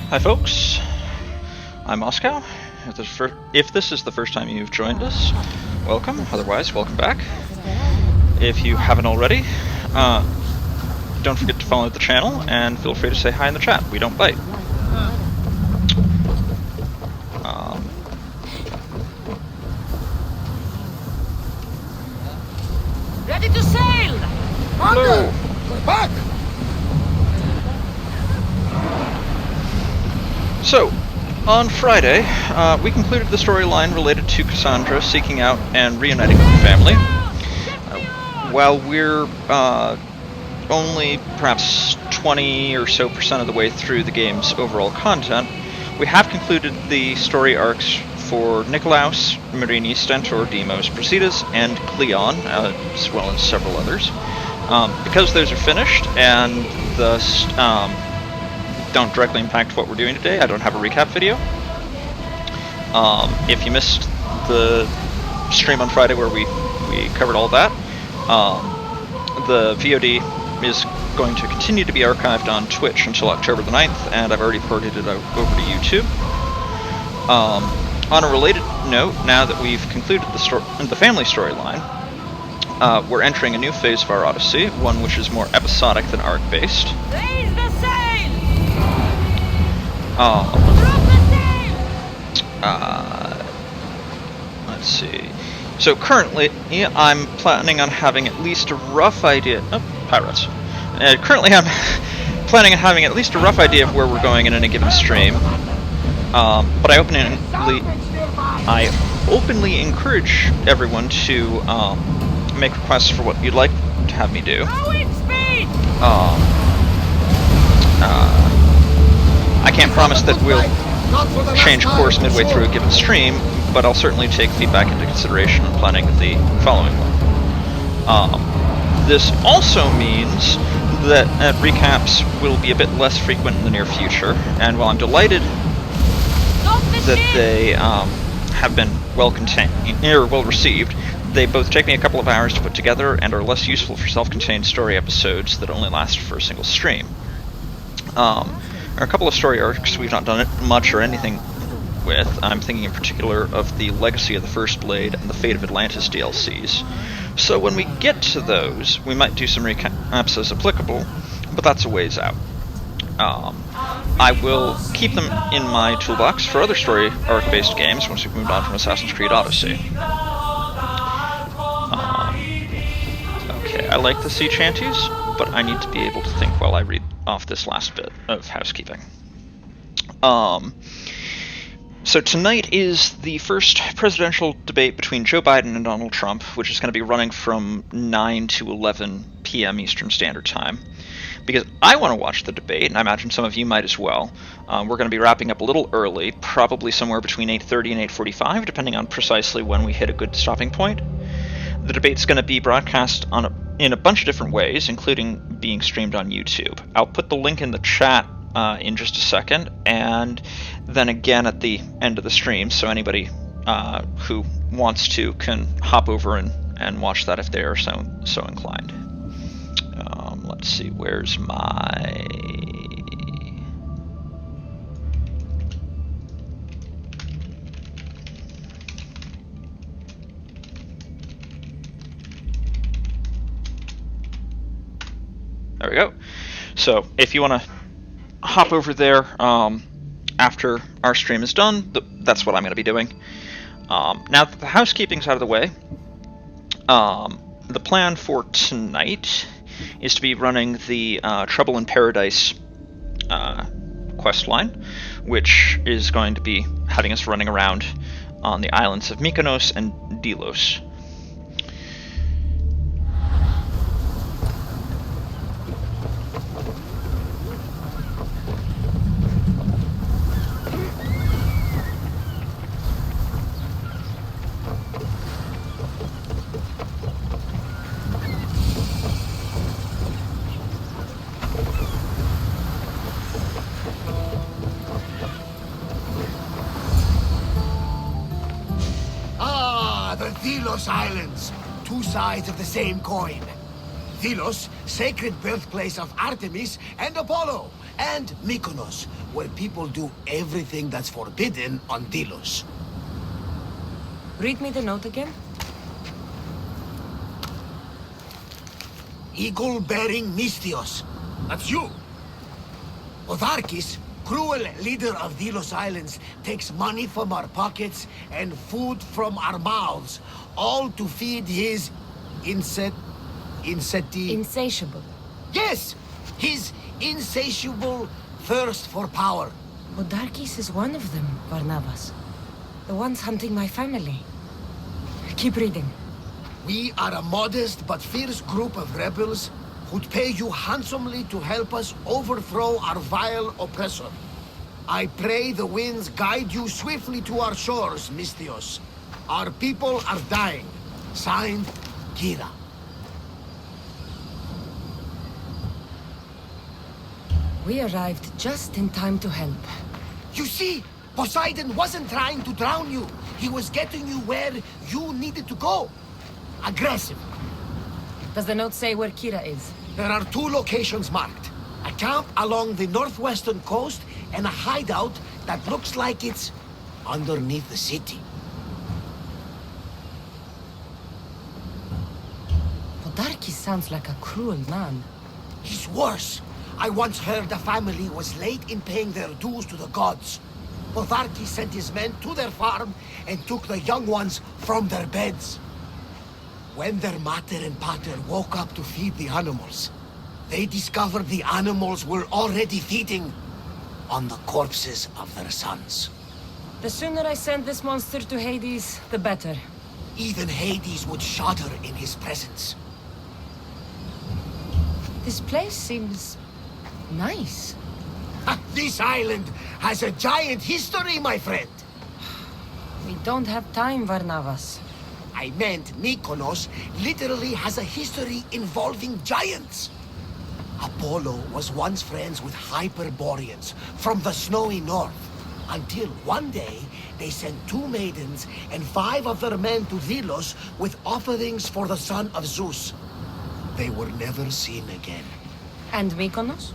Hi folks, I'm Moscow. If this is the first time you've joined us, welcome. Otherwise, welcome back. If you haven't already, don't forget to follow the channel and feel free to say hi in the chat. We don't bite. Ready to sail! Hello. Back! So, on Friday, we concluded the storyline related to Cassandra seeking out and reuniting with her family. While we're only perhaps 20 or so % of the way through the game's overall content, we have concluded the story arcs for Nikolaus, Marini, Stentor, Demos, Brasidas, and Cleon, as well as several others. Because those are finished and thus don't directly impact what we're doing today, I don't have a recap video. If you missed the stream on Friday where we covered all that, the VOD is going to continue to be archived on Twitch until October the 9th, and I've already ported it over to YouTube. On a related note, now that we've concluded the family storyline, we're entering a new phase of our Odyssey, one which is more episodic than arc-based. Raise the sail! Let's see. So currently, I'm planning on having at least a rough idea. Oh, pirates. Currently, I'm planning on having at least a rough idea of where we're going in any given stream. But I openly encourage everyone to make requests for what you'd like to have me do. I can't promise that we'll change course midway through a given stream, but I'll certainly take feedback into consideration when planning the following one. This also means that recaps will be a bit less frequent in the near future, and while I'm delighted that they have been well received, they both take me a couple of hours to put together and are less useful for self-contained story episodes that only last for a single stream. There are a couple of story arcs we've not done much or anything with. I'm thinking in particular of the Legacy of the First Blade and the Fate of Atlantis DLCs. So when we get to those, we might do some recaps as applicable, but that's a ways out. I will keep them in my toolbox for other story arc-based games once we've moved on from Assassin's Creed Odyssey. Okay, I like the sea shanties, but I need to be able to think while I read off this last bit of housekeeping. So tonight is the first presidential debate between Joe Biden and Donald Trump, which is going to be running from 9 to 11 p.m. Eastern Standard Time. Because I want to watch the debate, and I imagine some of you might as well. We're going to be wrapping up a little early, probably somewhere between 8:30 and 8:45, depending on precisely when we hit a good stopping point. The debate's going to be broadcast in a bunch of different ways, including being streamed on YouTube. I'll put the link in the chat in just a second, and then again at the end of the stream, so anybody who wants to can hop over and watch that if they are so inclined. Let's see, where's my... There we go. So, if you want to hop over there after our stream is done, that's what I'm going to be doing. Now that the housekeeping's out of the way, the plan for tonight is to be running the Trouble in Paradise quest line, which is going to be having us running around on the islands of Mykonos and Delos. The Delos Islands, two sides of the same coin. Delos, sacred birthplace of Artemis and Apollo, and Mykonos, where people do everything that's forbidden on Delos. Read me the note again. Eagle-bearing Mystios. That's you. Otharkis, cruel leader of Delos Islands, takes money from our pockets and food from our mouths, all to feed his Insatiable. Yes! His insatiable thirst for power. Odarkis is one of them, Barnabas. The ones hunting my family. Keep reading. We are a modest but fierce group of rebels who'd pay you handsomely to help us overthrow our vile oppressor. I pray the winds guide you swiftly to our shores, Mystios. Our people are dying. Signed, Kira. We arrived just in time to help. You see, Poseidon wasn't trying to drown you. He was getting you where you needed to go. Aggressive. Does the note say where Kira is? There are 2 locations marked. A camp along the northwestern coast and a hideout that looks like it's underneath the city. Odarkis sounds like a cruel man. He's worse. I once heard the family was late in paying their dues to the gods. Otharkis sent his men to their farm and took the young ones from their beds. When their mater and pater woke up to feed the animals, they discovered the animals were already feeding on the corpses of their sons. The sooner I send this monster to Hades, the better. Even Hades would shudder in his presence. This place seems nice. This island has a giant history, my friend. We don't have time, Varnavas. I meant Mykonos literally has a history involving giants. Apollo was once friends with Hyperboreans from the snowy north, until one day they sent 2 maidens and 5 of their men to Delos with offerings for the son of Zeus. They were never seen again. And Mykonos?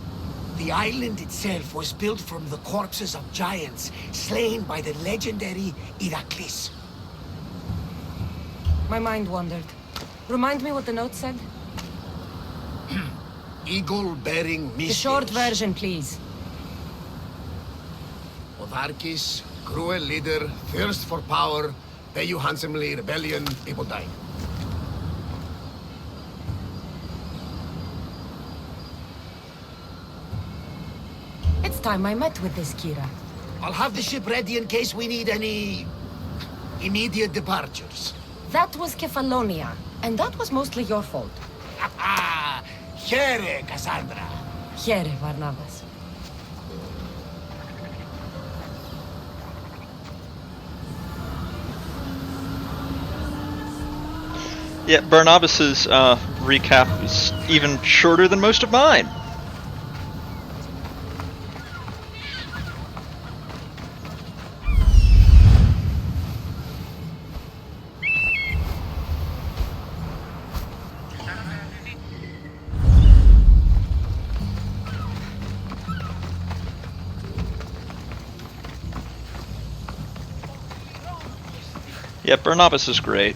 The island itself was built from the corpses of giants slain by the legendary Iraklis. My mind wandered. Remind me what the note said? Eagle-bearing Mystios. The short version, please. Otharkis, cruel leader, thirst for power, pay you handsomely, rebellion, people die. It's time I met with this Kira. I'll have the ship ready in case we need any immediate departures. That was Kefalonia, and that was mostly your fault. Here, Cassandra. Here, Varnavas. Yeah, Barnabas's recap is even shorter than most of mine. Yeah, Barnabas is great.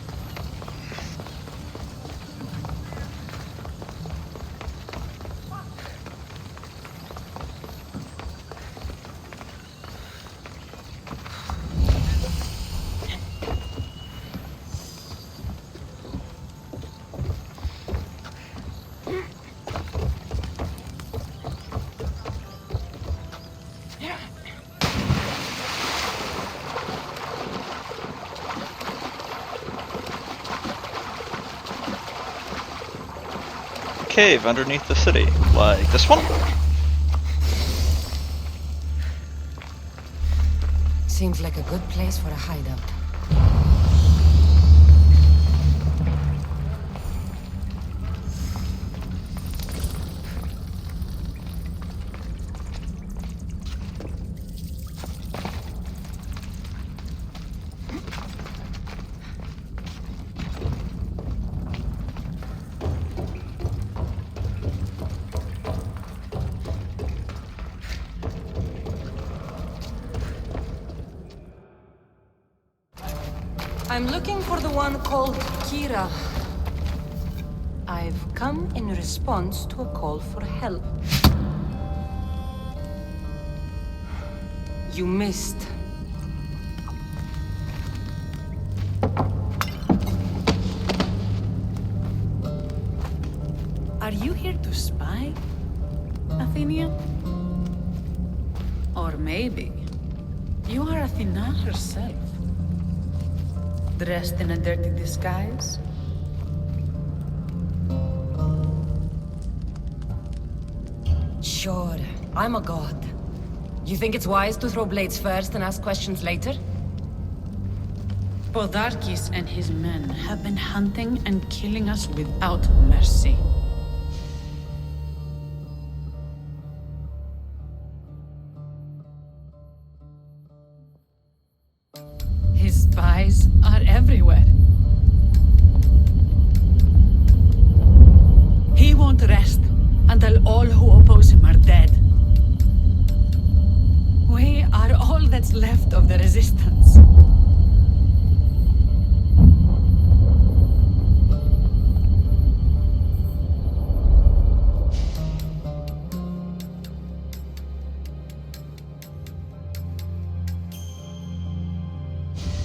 Cave underneath the city, like this one? Seems like a good place for a hideout. I'm looking for the one called Kira. I've come in response to a call for help. You missed. Are you here to spy, Athenia? Or maybe you are Athena herself, dressed in a dirty disguise? Sure, I'm a god. You think it's wise to throw blades first and ask questions later? Podarkis and his men have been hunting and killing us without mercy. His spies are everywhere. He won't rest until all who oppose him are dead. We are all that's left of the resistance.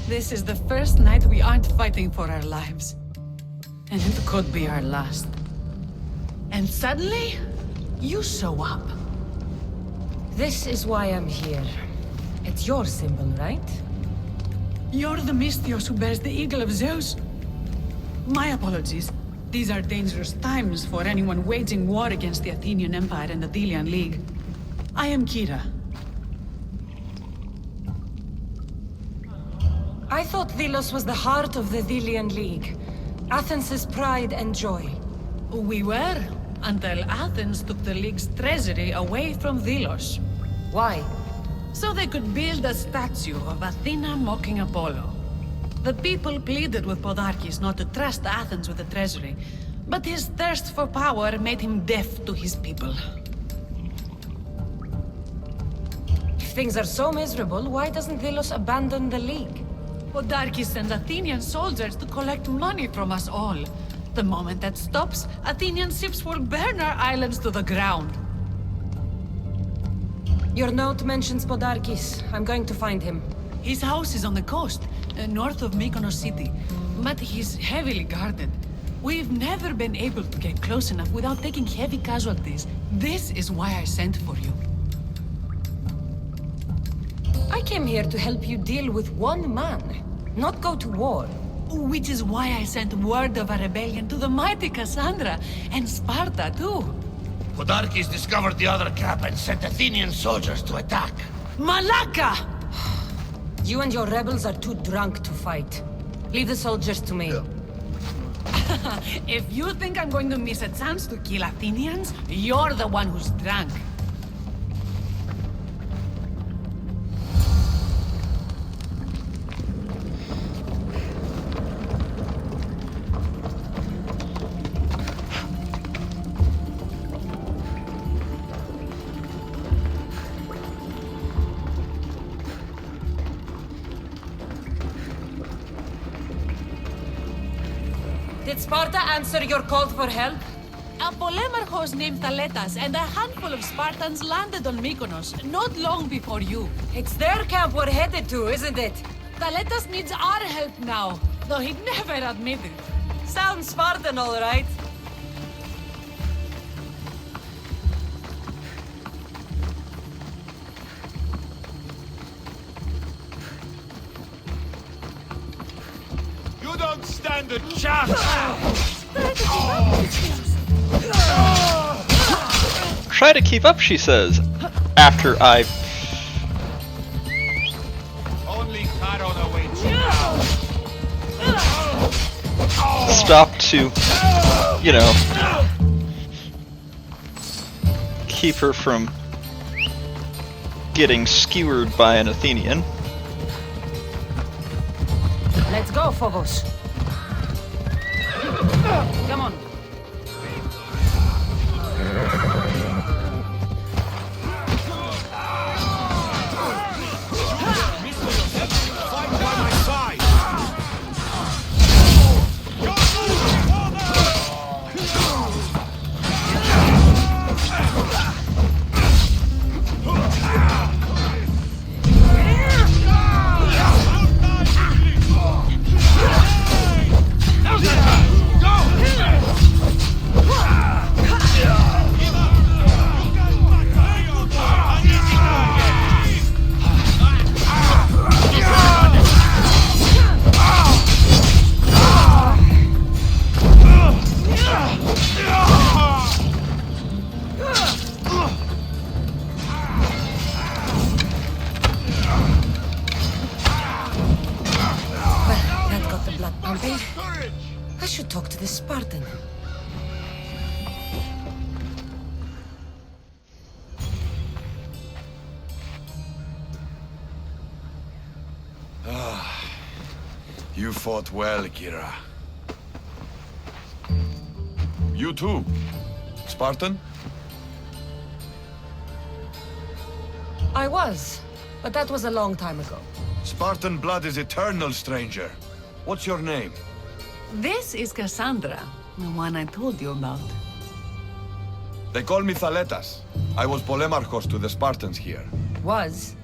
This is the first night we aren't fighting for our lives. And it could be our last. And suddenly, you show up. This is why I'm here. It's your symbol, right? You're the Mystios who bears the eagle of Zeus? My apologies. These are dangerous times for anyone waging war against the Athenian Empire and the Delian League. I am Kira. I thought Delos was the heart of the Delian League. Athens' pride and joy. We were, until Athens took the League's treasury away from Delos. Why? So they could build a statue of Athena mocking Apollo. The people pleaded with Podarkis not to trust Athens with the treasury, but his thirst for power made him deaf to his people. If things are so miserable, why doesn't Delos abandon the League? Podarkis sends Athenian soldiers to collect money from us all. The moment that stops, Athenian ships will burn our islands to the ground. Your note mentions Podarkis. I'm going to find him. His house is on the coast, north of Mykonos city, but he's heavily guarded. We've never been able to get close enough without taking heavy casualties. This is why I sent for you. I came here to help you deal with one man, not go to war. Which is why I sent word of a rebellion to the mighty Cassandra, and Sparta too. Podarkis discovered the other camp and sent Athenian soldiers to attack. Malaka! You and your rebels are too drunk to fight. Leave the soldiers to me. If you think I'm going to miss a chance to kill Athenians, you're the one who's drunk. Did Sparta answer your call for help? A polemarchos named Thaletas and a handful of Spartans landed on Mykonos not long before you. It's their camp we're headed to, isn't it? Thaletas needs our help now, though he'd never admit it. Sounds Spartan, all right. You don't stand a chance! Try to keep up, she says, after I Only Charon awaits you now. stop to, you know, keep her from getting skewered by an Athenian. Let's go, Phobos. Come on. Fight by my side! You fought well, Kira. You too. Spartan? I was, but that was a long time ago. Spartan blood is eternal, stranger. What's your name? This is Cassandra, the one I told you about. They call me Thaletas. I was Polemarchos to the Spartans here. Was?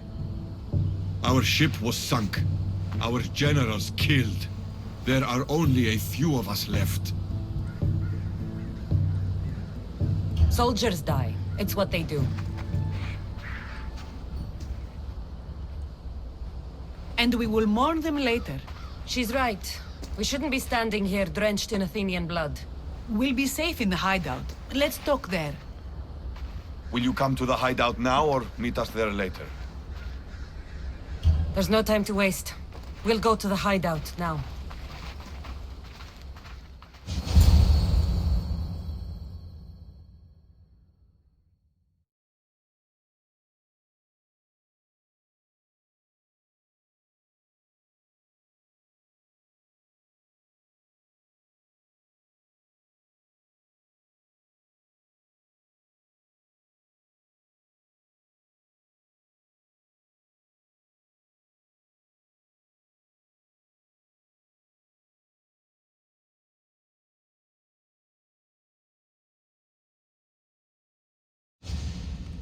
Our ship was sunk. Our generals killed. There are only a few of us left. Soldiers die. It's what they do. And we will mourn them later. She's right. We shouldn't be standing here drenched in Athenian blood. We'll be safe in the hideout. Let's talk there. Will you come to the hideout now or meet us there later? There's no time to waste. We'll go to the hideout now.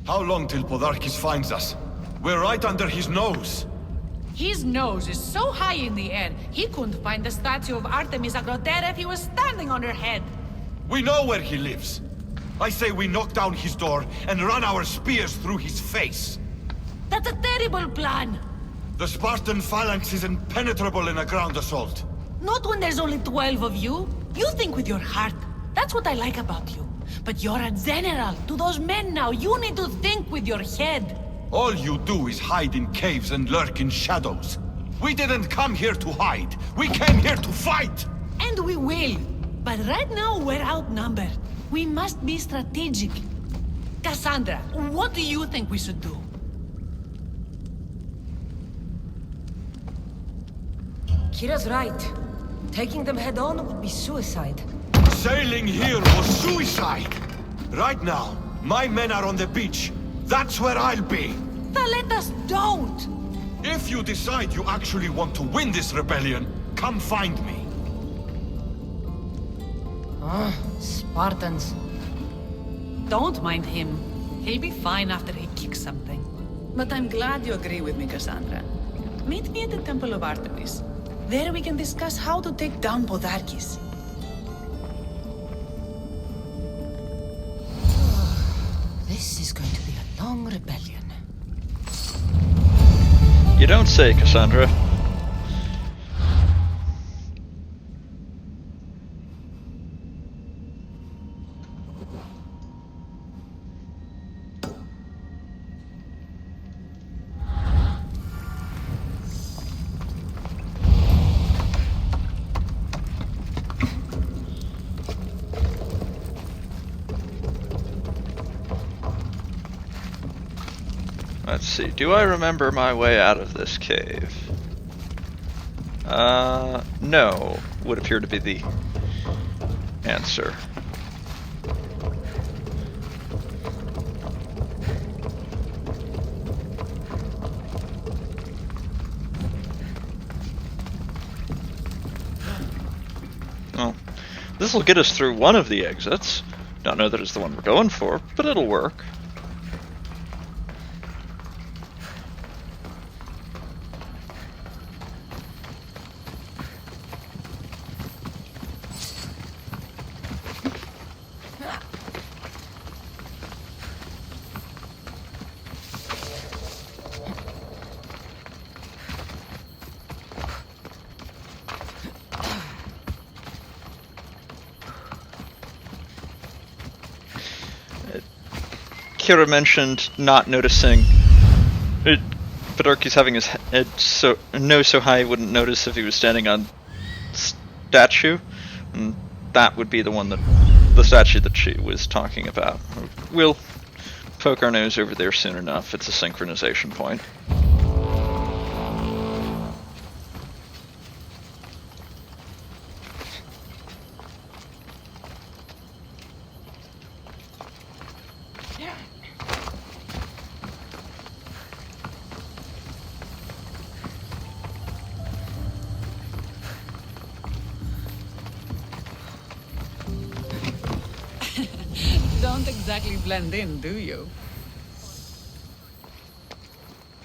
How long till Podarkis finds us? We're right under his nose. His nose is so high in the air, he couldn't find the statue of Artemis Agrotera if he was standing on her head. We know where he lives. I say we knock down his door and run our spears through his face. That's a terrible plan. The Spartan phalanx is impenetrable in a ground assault. Not when there's only 12 of you. You think with your heart. That's what I like about you. But you're a general. To those men now, you need to think with your head. All you do is hide in caves and lurk in shadows. We didn't come here to hide. We came here to fight! And we will. But right now, we're outnumbered. We must be strategic. Cassandra, what do you think we should do? Kira's right. Taking them head on would be suicide. Sailing here was suicide! Right now, my men are on the beach. That's where I'll be! Let us don't! If you decide you actually want to win this rebellion, come find me. Spartans. Don't mind him. He'll be fine after he kicks something. But I'm glad you agree with me, Cassandra. Meet me at the Temple of Artemis. There we can discuss how to take down Podarkis. This is going to be a long rebellion. You don't say, Cassandra. Let's see, do I remember my way out of this cave? No, would appear to be the answer. Well, this will get us through one of the exits. Don't know that it's the one we're going for, but it'll work. Kira mentioned not noticing Podarkis having his head nose so high he wouldn't notice if he was standing on statue, and that would be the statue that she was talking about. We'll poke our nose over there soon enough. It's a synchronization point. don't exactly blend in, do you?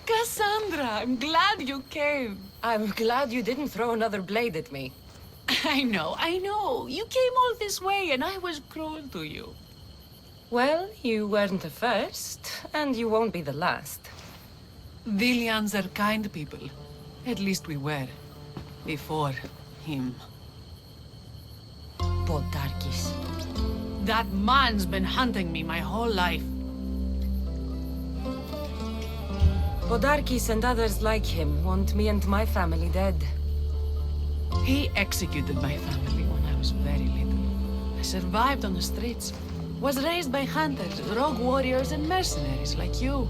Cassandra, I'm glad you came. I'm glad you didn't throw another blade at me. I know. You came all this way and I was cruel to you. Well, you weren't the first, and you won't be the last. Dilians are kind people. At least we were. Before him. Podarkis. That man's been hunting me my whole life. Podarkis and others like him want me and my family dead. He executed my family when I was very little. I survived on the streets. Was raised by hunters, rogue warriors, and mercenaries like you.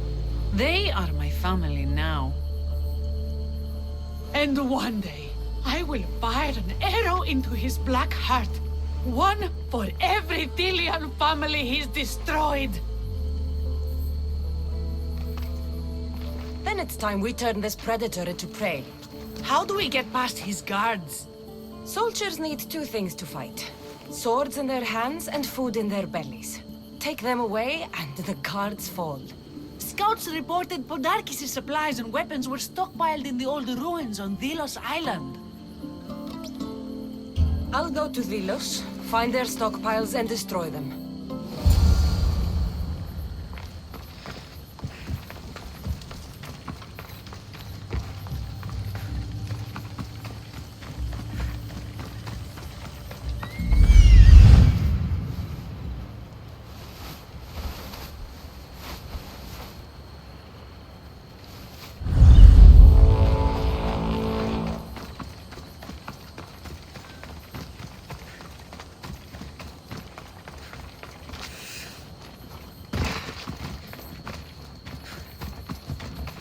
They are my family now. And one day, I will fire an arrow into his black heart. One for every Dilian family he's destroyed. Then it's time we turn this predator into prey. How do we get past his guards? Soldiers need two things to fight. Swords in their hands and food in their bellies. Take them away and the guards fall. Scouts reported Podarkis' supplies and weapons were stockpiled in the old ruins on Delos Island. I'll go to Delos, find their stockpiles and destroy them.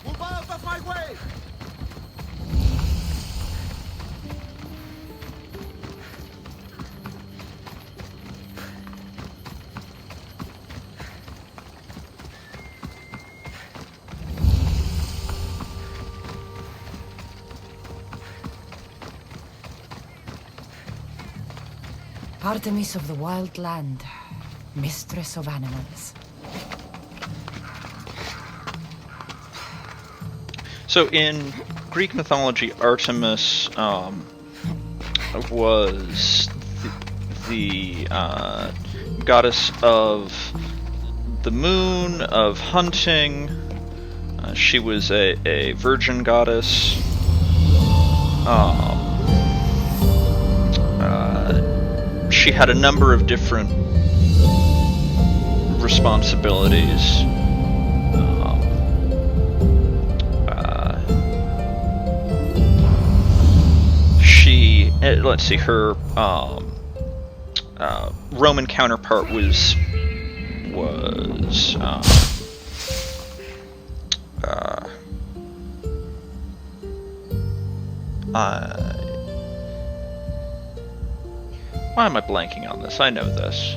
Move out of my way! Artemis of the Wild Land, mistress of animals. So in Greek mythology, Artemis was the goddess of the moon, of hunting. She was a virgin goddess. She had a number of different responsibilities. Let's see, her Roman counterpart was why am I blanking on this? I know this.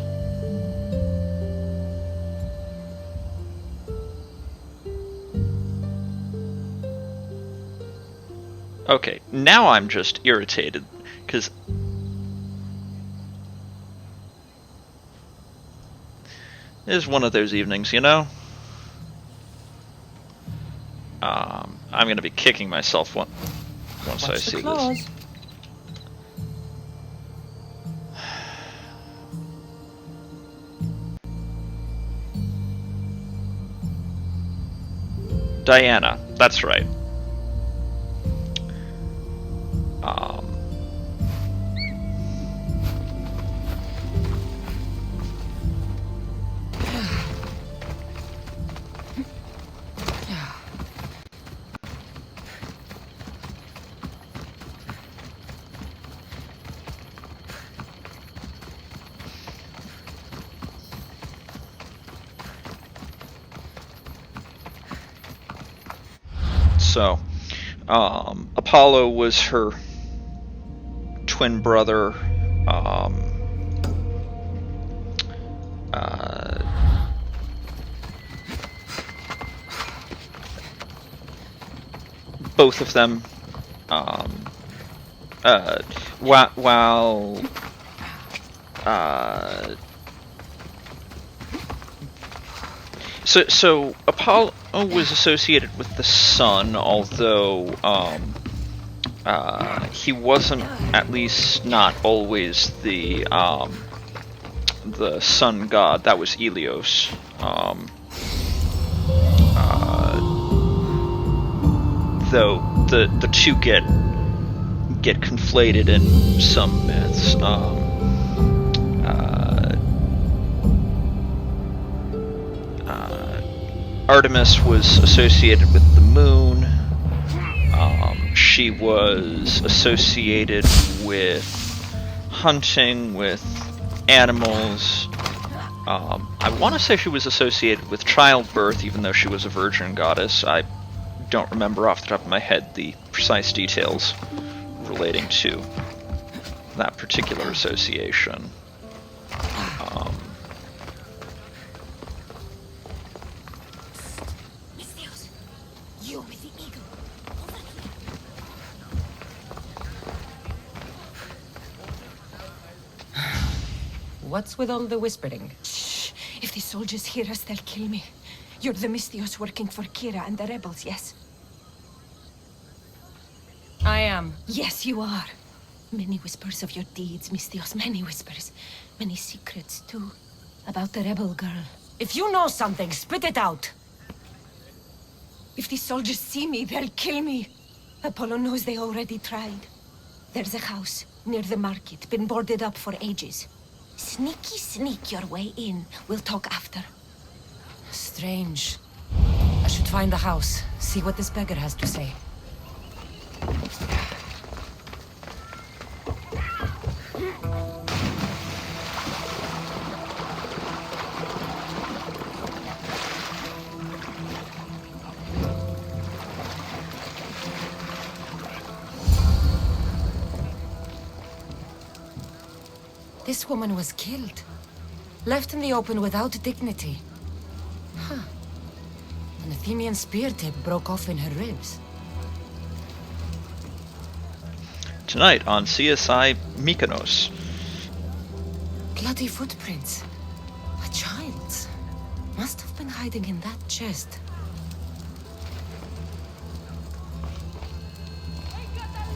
Okay, now I'm just irritated, because it is one of those evenings, you know? I'm gonna be kicking myself once I see this. Diana, that's right. So, Apollo was her twin brother. Both of them, while So Apollo was associated with the sun, although he wasn't, at least not always, the sun god. That was Helios. Though the two get conflated in some myths. Artemis was associated with the moon. She was associated with hunting, with animals. I want to say she was associated with childbirth, even though she was a virgin goddess. I don't remember off the top of my head the precise details relating to that particular association. You with the eagle. What's with all the whispering? Shh! If the soldiers hear us, they'll kill me. You're the Mystios working for Kira and the rebels, yes? I am. Yes, you are. Many whispers of your deeds, Mystios. Many whispers. Many secrets, too. About the rebel girl. If you know something, spit it out! If the soldiers see me, they'll kill me. Apollo knows they already tried. There's a house near the market, been boarded up for ages. Sneak your way in. We'll talk after. Strange. I should find the house, see what this beggar has to say. This woman was killed. Left in the open without dignity. Huh. An Athenian spear tip broke off in her ribs. Tonight on CSI Mykonos. Bloody footprints. A child's. Must have been hiding in that chest.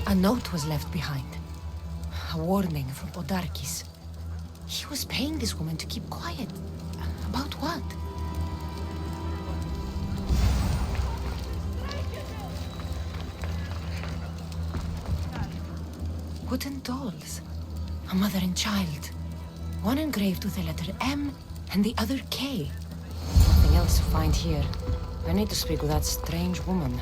A note was left behind. A warning from Podarkis. He was paying this woman to keep quiet. About what? Wooden dolls. A mother and child. One engraved with the letter M and the other K. Nothing else to find here. I need to speak with that strange woman.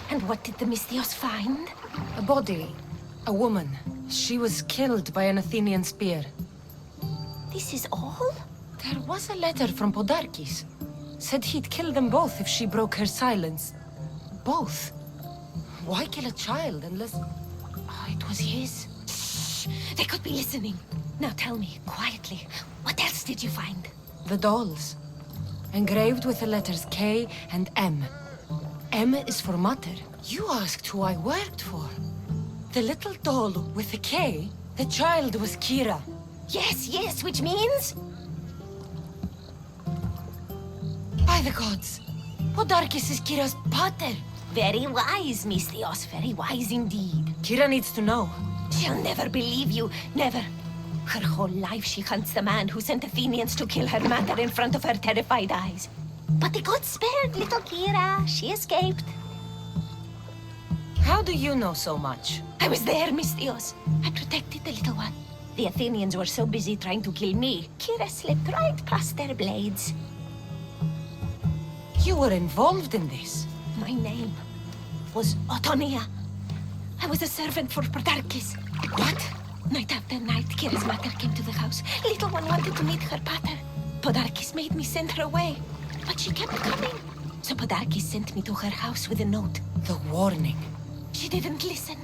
And what did the Mystios find? A body. A woman. She was killed by an Athenian spear. This is all? There was a letter from Podarkis. Said he'd kill them both if she broke her silence. Both? Why kill a child unless... Oh, it was his. Shh! They could be listening. Now tell me, quietly, what else did you find? The dolls. Engraved with the letters K and M. M is for Mater. You asked who I worked for. The little doll with the K, the child was Kira. Yes, which means... By the gods, Podarkis is Kira's pater. Very wise, Mystios, very wise indeed. Kira needs to know. She'll never believe you, never. Her whole life she hunts the man who sent Athenians to kill her mater in front of her terrified eyes. But the gods spared little Kira. She escaped. How do you know so much? I was there, Mystios. I protected the little one. The Athenians were so busy trying to kill me, Kira slipped right past their blades. You were involved in this? My name was Otonia. I was a servant for Podarkis. What? Night after night, Kira's mater came to the house. Little one wanted to meet her pater. Podarkis made me send her away. But she kept coming. So Podarkis sent me to her house with a note. The warning. She didn't listen.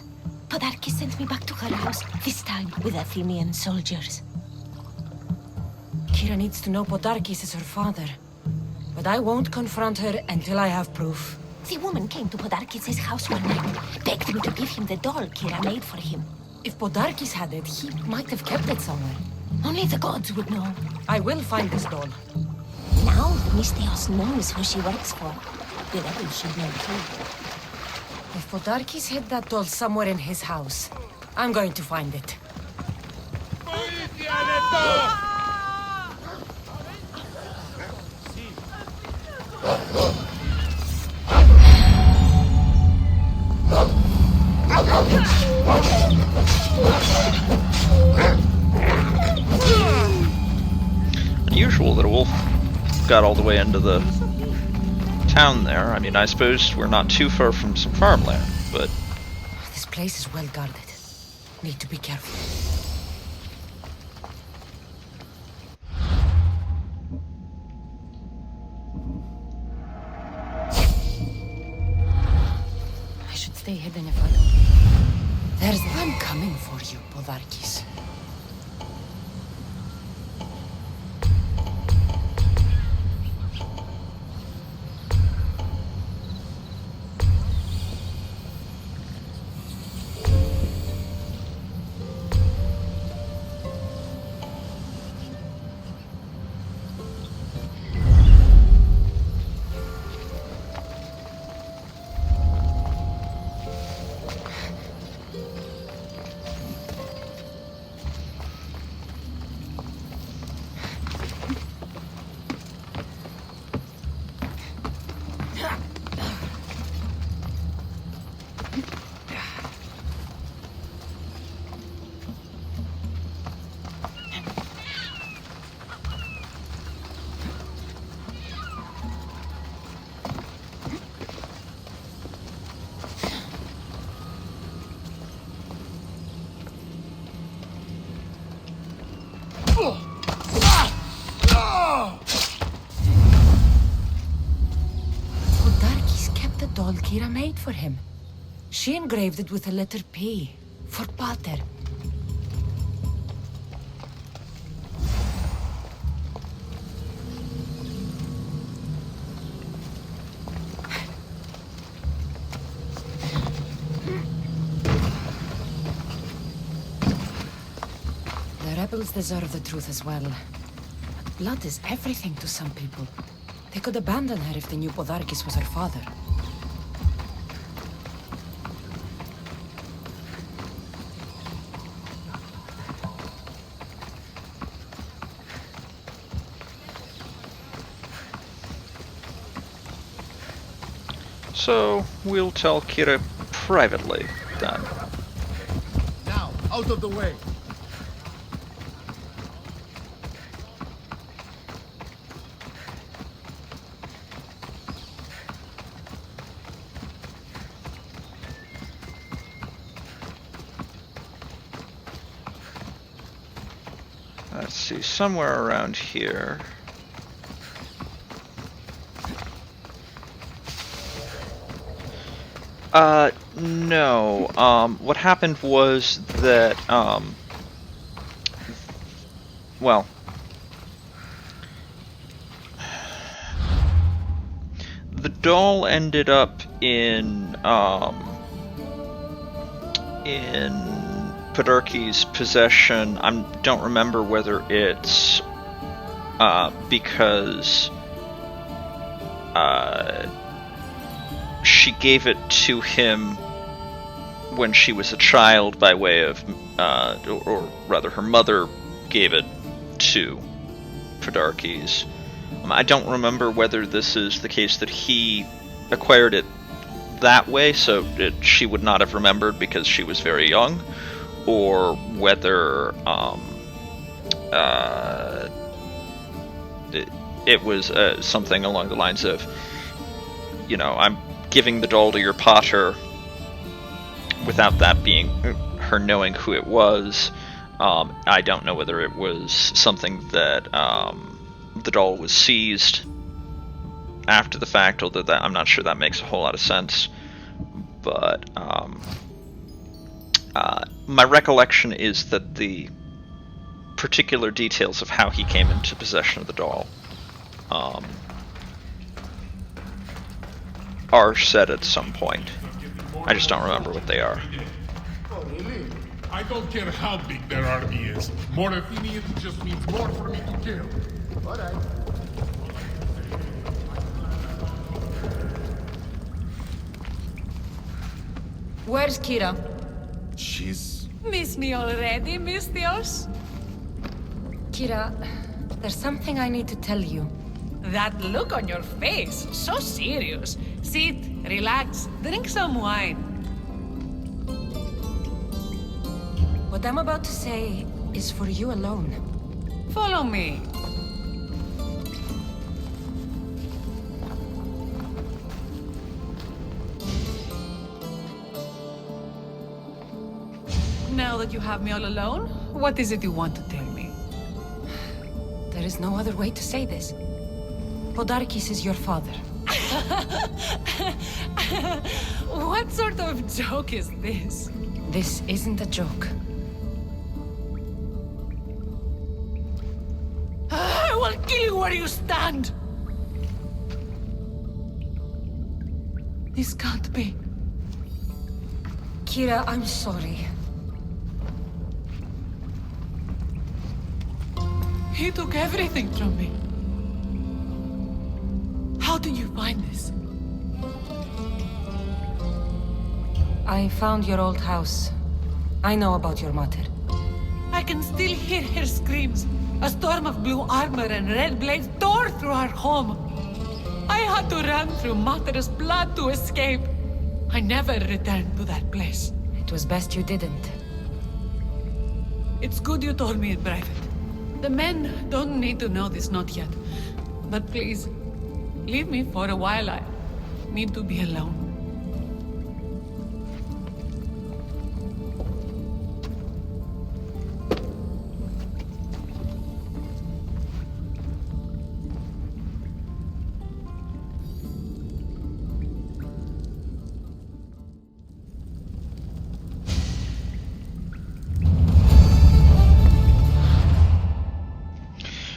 Podarkis sent me back to her house, this time with Athenian soldiers. Kira needs to know Podarkis is her father. But I won't confront her until I have proof. The woman came to Podarkis' house one night, begged me to give him the doll Kira made for him. If Podarkis had it, he might have kept it somewhere. Only the gods would know. I will find this doll. Now the Mystios knows who she works for. The rebels should know too. If Podarkis hid that doll somewhere in his house, I'm going to find it. Unusual that a wolf got all the way into the town there. I mean, I suppose we're not too far from some farmland, but... This place is well guarded. Need to be careful. I should stay hidden if I don't... There's... I'm coming for you, Podarkis. Podarkis kept the doll Kira made for him. She engraved it with the letter P, for Pater. The rebels deserve the truth as well. But blood is everything to some people. They could abandon her if they knew Podarkis was her father. So, we'll tell Kira privately, then. Now, out of the way. Let's see, somewhere around here. No. What happened was that, well, the doll ended up in Podarkis' possession. I don't remember whether it's, because, she gave it to him when she was a child by way of, or rather her mother gave it to Podarkis. I don't remember whether this is the case that he acquired it that way, so she would not have remembered because she was very young, or whether it was something along the lines of, you know, I'm giving the doll to your pater without that being her knowing who it was. I don't know whether it was something that the doll was seized after the fact, although that, I'm not sure that makes a whole lot of sense. But my recollection is that the particular details of how he came into possession of the doll are said at some point. I just don't remember what they are. Oh, really? I don't care how big their army is. More Athenians just means more for me to kill. Alright. Where's Kira? She's... Miss me already, Misthios? Kira, there's something I need to tell you. That look on your face, so serious. Sit, relax, drink some wine. What I'm about to say is for you alone. Follow me. Now that you have me all alone, what is it you want to tell me? There is no other way to say this. Podarkis is your father. What sort of joke is this? This isn't a joke. I will kill you where you stand! This can't be. Kira, I'm sorry. He took everything from me. How did you find this? I found your old house. I know about your mother. I can still hear her screams. A storm of blue armor and red blades tore through our home. I had to run through Mater's blood to escape. I never returned to that place. It was best you didn't. It's good you told me in private. The men don't need to know this, not yet. But please, leave me for a while. I need to be alone.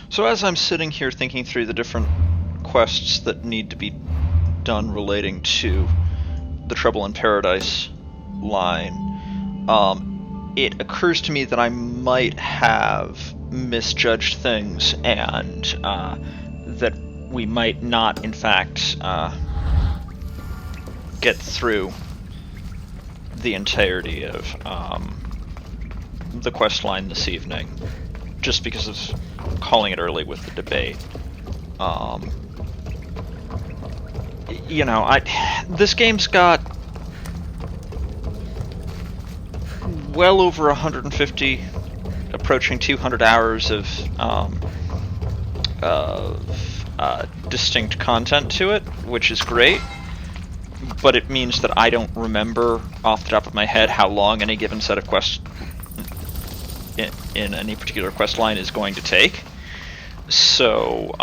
So as I'm sitting here thinking through the different quests that need to be done relating to the Trouble in Paradise line, it occurs to me that I might have misjudged things, and that we might not, in fact, get through the entirety of the quest line this evening, just because of calling it early with the debate. You know, this game's got well over 150, approaching 200 hours of distinct content to it, which is great, but it means that I don't remember off the top of my head how long any given set of quests in any particular quest line is going to take. So,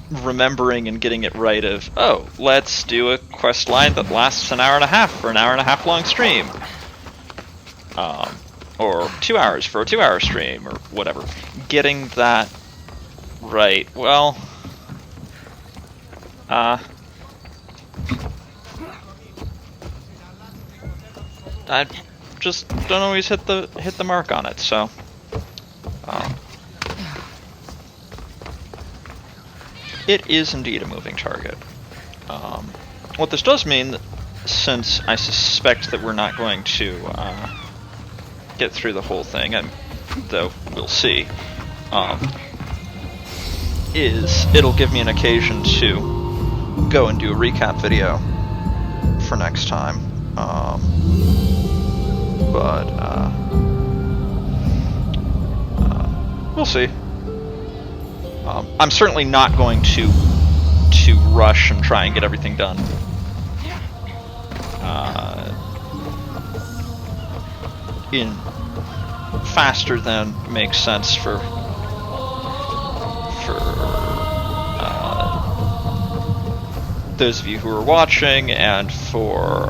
remembering and getting it right of, oh, let's do a quest line that lasts an hour and a half for an hour and a half long stream. Or 2 hours for a 2-hour stream, or whatever. Getting that right, well, I just don't always hit the mark on it, so it is indeed a moving target. What this does mean, since I suspect that we're not going to get through the whole thing, and though we'll see, is it'll give me an occasion to go and do a recap video for next time. But we'll see. I'm certainly not going to rush and try and get everything done in faster than makes sense for those of you who are watching, and for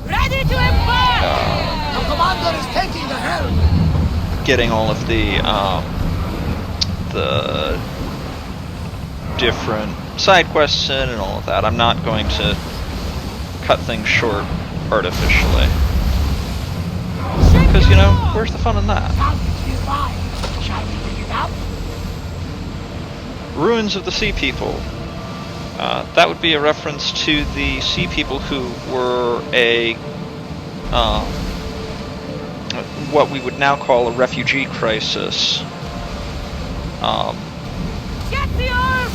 Ready to embark! The commander is taking the helm! getting all of the different side quests in and all of that. I'm not going to cut things short artificially. because, you know, where's the fun in that? Salvage nearby. Shall we dig it up? Ruins of the Sea People. That would be a reference to the Sea People who were a what we would now call a refugee crisis.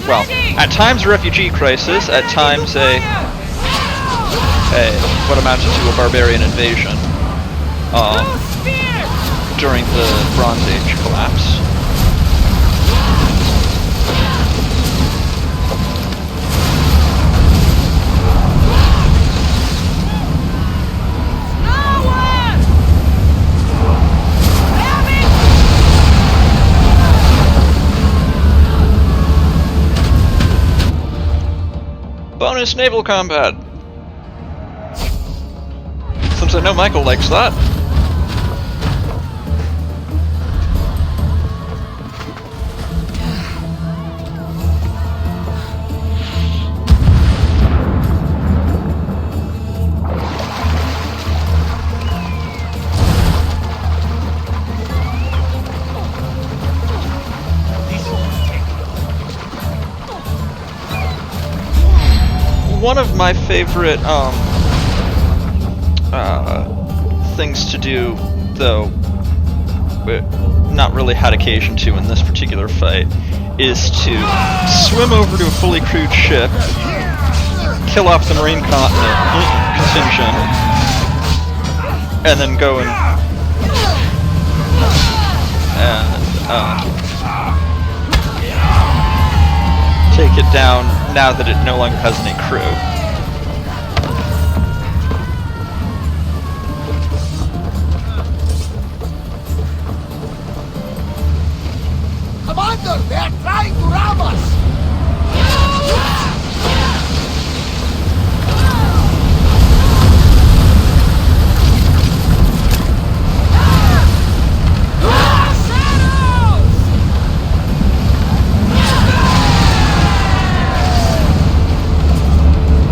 Well, at times a refugee crisis, at times a what amounted to a barbarian invasion during the Bronze Age collapse. Bonus naval combat! Since I know Michael likes that. One of my favorite things to do, though not really had occasion to in this particular fight, is to swim over to a fully crewed ship, kill off the Marine contingent, and then go and take it down now that it no longer has any crew. Commander, they are trying to ram us!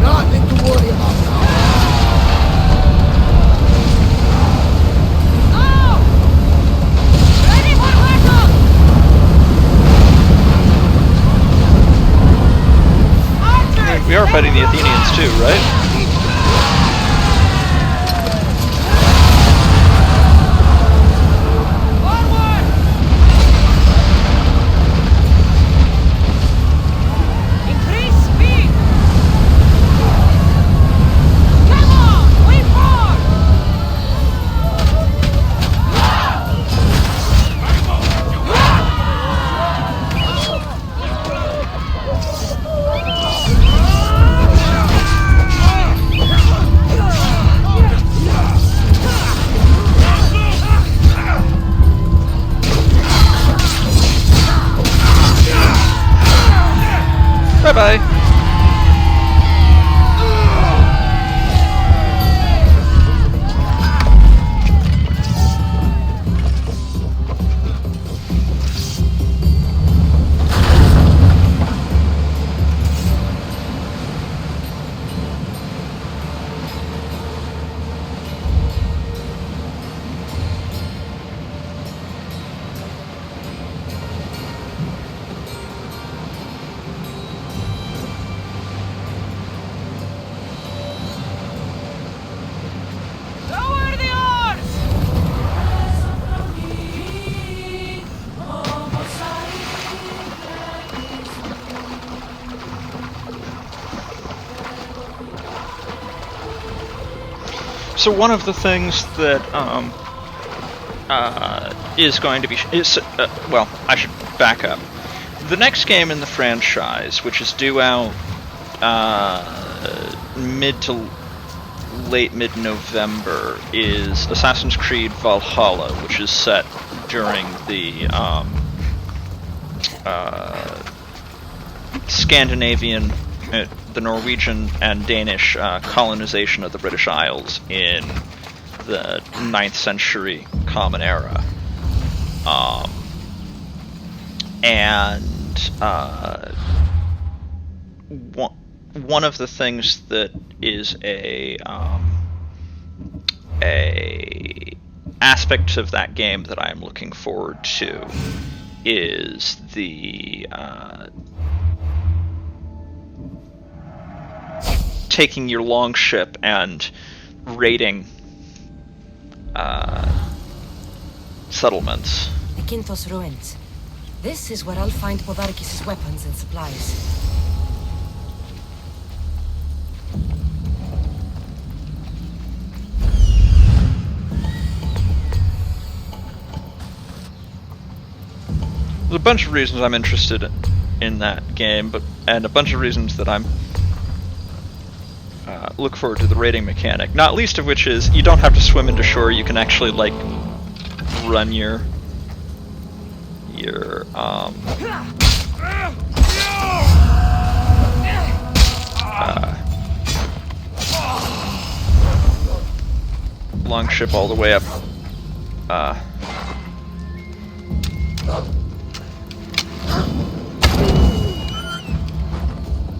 Nothing to worry about now. We are fighting the Athenians too, right? Bye-bye. So one of the things that is going to be well, I should back up. The next game in the franchise, which is due out mid to late mid-November, is Assassin's Creed Valhalla, which is set during the Scandinavian, the Norwegian and Danish colonization of the British Isles in the 9th century Common Era. One of the things that is a aspect of that game that I'm looking forward to is the taking your longship and raiding settlements. The Kinthos ruins. This is where I'll find Podarkis' weapons and supplies. There's a bunch of reasons I'm interested in that game, and a bunch of reasons that I'm look forward to the raiding mechanic. Not least of which is you don't have to swim into shore. You can actually like run your longship all the way up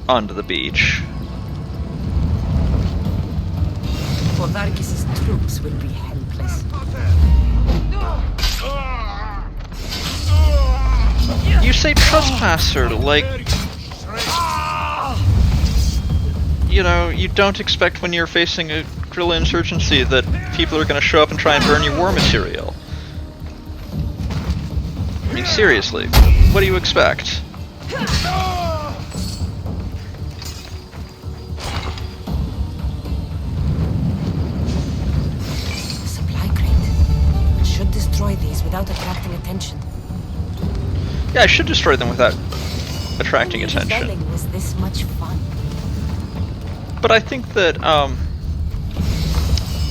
onto the beach. Podarkis' troops will be helpless. You say trespasser, like, you know, you don't expect when you're facing a guerrilla insurgency that people are going to show up and try and burn your war material. I mean, seriously, what do you expect? Destroy these without attracting attention. Yeah, I should destroy them without attracting attention. Rebelling was this much fun. But I think that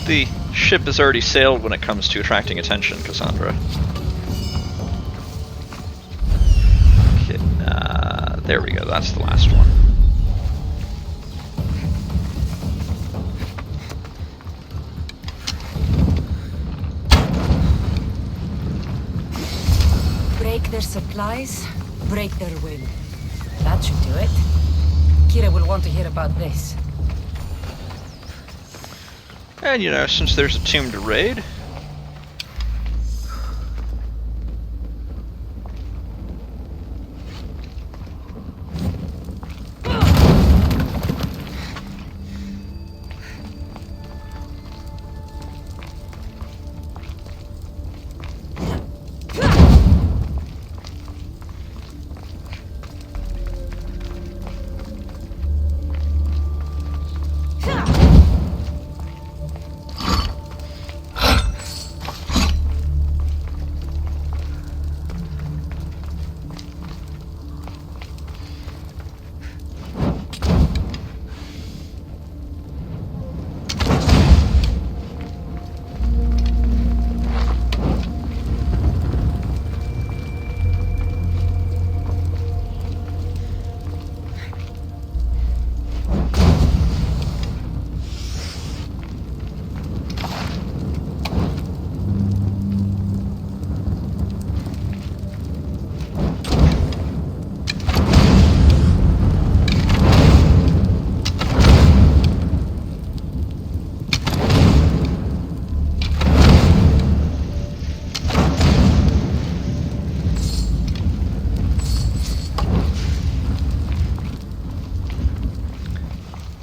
the ship has already sailed when it comes to attracting attention, Cassandra. Okay, there we go. That's the last one. Break their supplies, break their will. That should do it. Kira will want to hear about this. And you know, since there's a tomb to raid,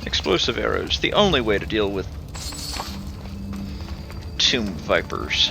explosive arrows, the only way to deal with tomb vipers.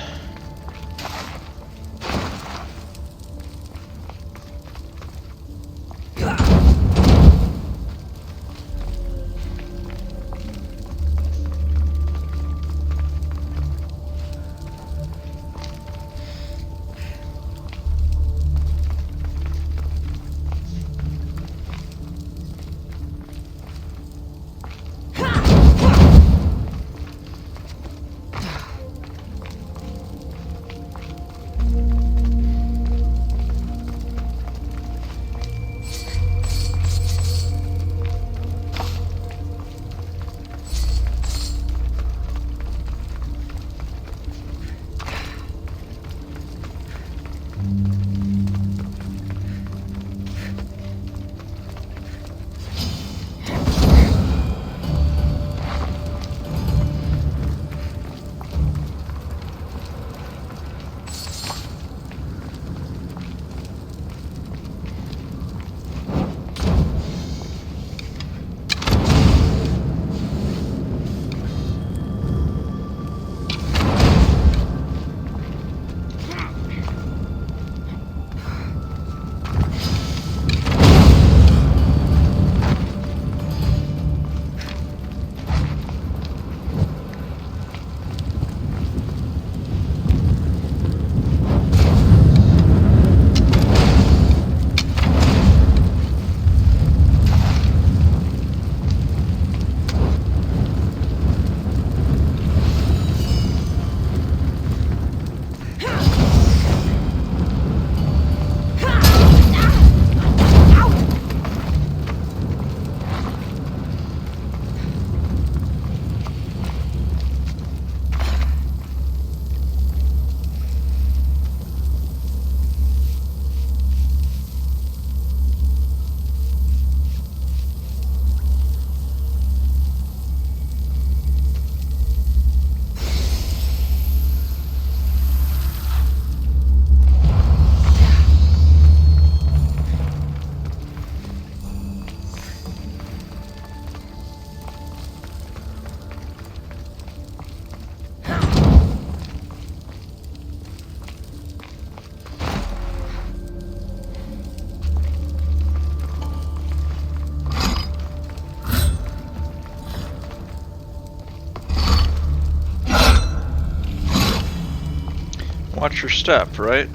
Watch your step, right?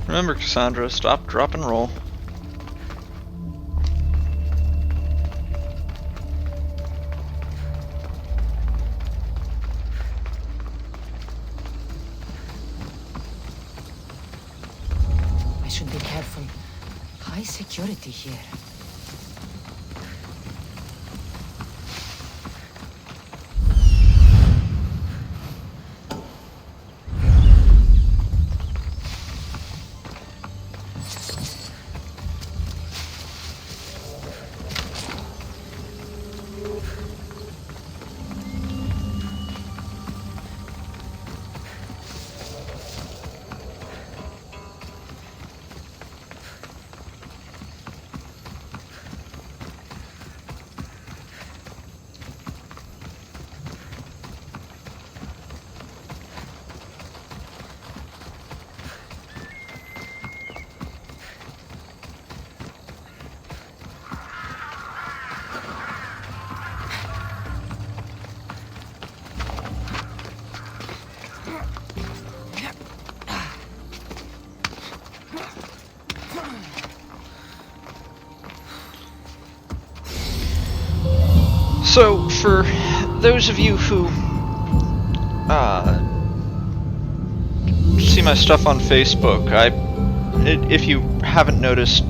Remember, Cassandra, stop, drop, and roll. I should be careful. High security here. So, for those of you who see my stuff on Facebook, if you haven't noticed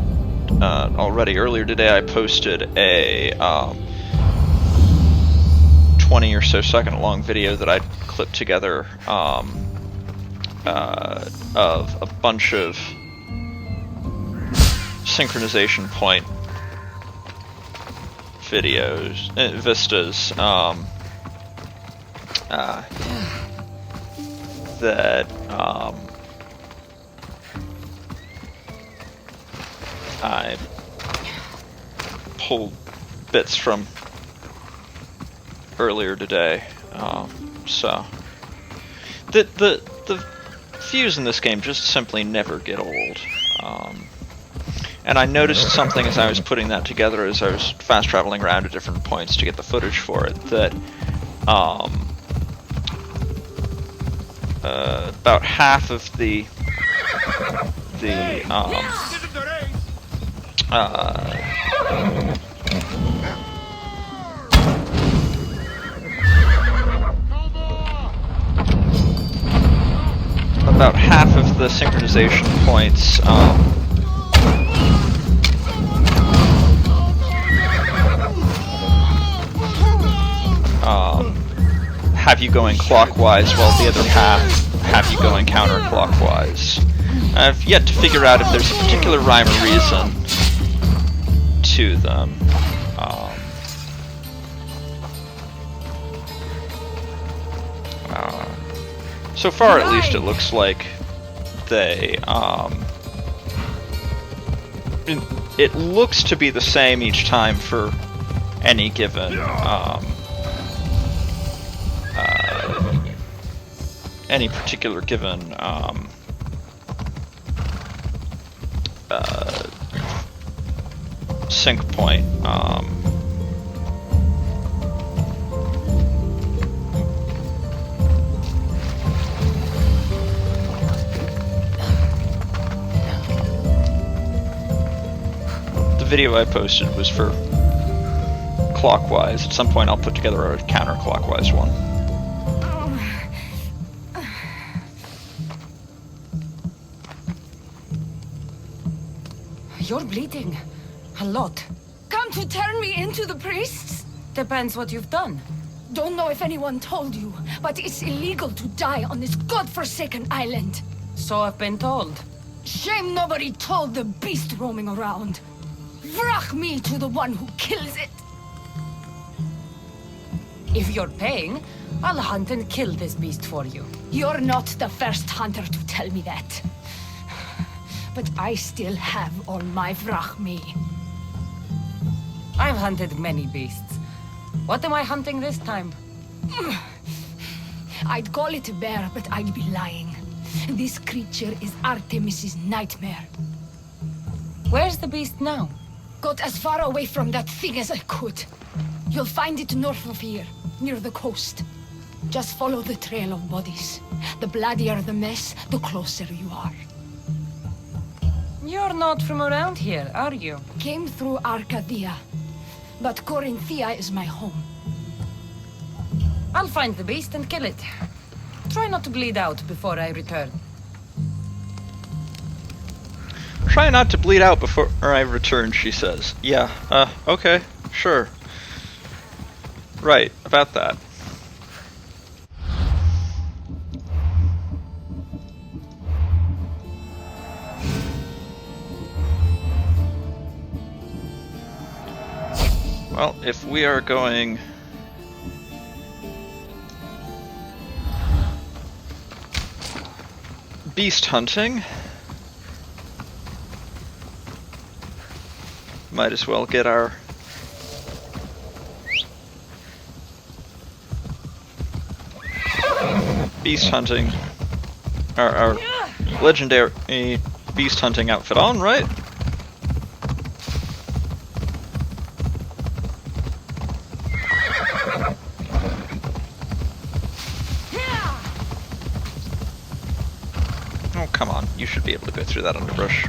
already, earlier today I posted a 20 or so second long video that I clipped together of a bunch of synchronization point videos, vistas, that I pulled bits from earlier today. So the views in this game just simply never get old. And I noticed something as I was putting that together, as I was fast traveling around to different points to get the footage for it, that about half of the synchronization points have you going clockwise, while the other half have you going counterclockwise. I've yet to figure out if there's a particular rhyme or reason to them. So far, at least, it looks like they, it looks to be the same each time for any given, any particular given, sync point. The video I posted was for clockwise. At some point I'll put together a counterclockwise one. You're bleeding. A lot. Come to turn me into the priests? Depends what you've done. Don't know if anyone told you, but it's illegal to die on this godforsaken island. So I've been told. Shame nobody told the beast roaming around. Vrach me to the one who kills it. If you're paying, I'll hunt and kill this beast for you. You're not the first hunter to tell me that. But I still have all my vrachmi. I've hunted many beasts. What am I hunting this time? I'd call it a bear, but I'd be lying. This creature is Artemis's nightmare. Where's the beast now? Got as far away from that thing as I could. You'll find it north of here, near the coast. Just follow the trail of bodies. The bloodier the mess, the closer you are. You're not from around here, are you? Came through Arcadia, but Corinthia is my home. I'll find the beast and kill it. Try not to bleed out before I return. Try not to bleed out before I return, she says. Yeah, okay, sure. Right, about that. Well, if we are going... beast hunting, might as well get our beast hunting, our legendary beast hunting outfit on, right? Oh, come on. You should be able to go through that underbrush.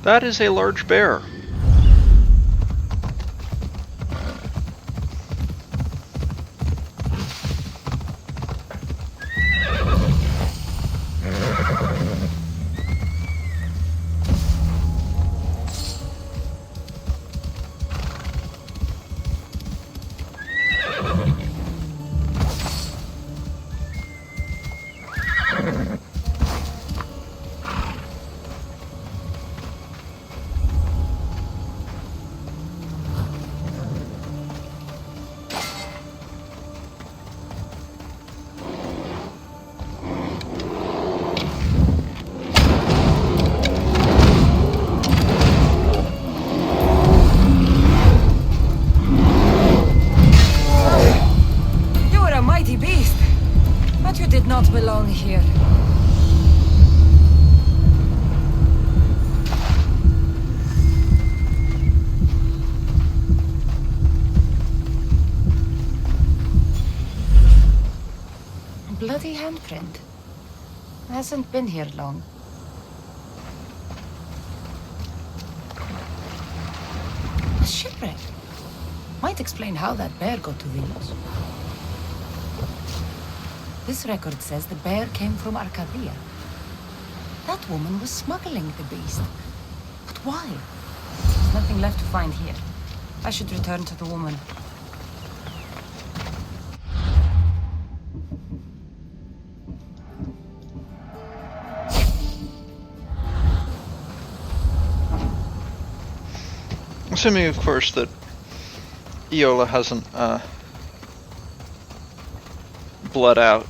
That is a large bear. Belong here. A bloody handprint. Hasn't been here long. A shipwreck. Might explain how that bear got to Venus. This record says the bear came from Arcadia. That woman was smuggling the beast. But why? There's nothing left to find here. I should return to the woman. Assuming, of course, that Iola hasn't, bled out.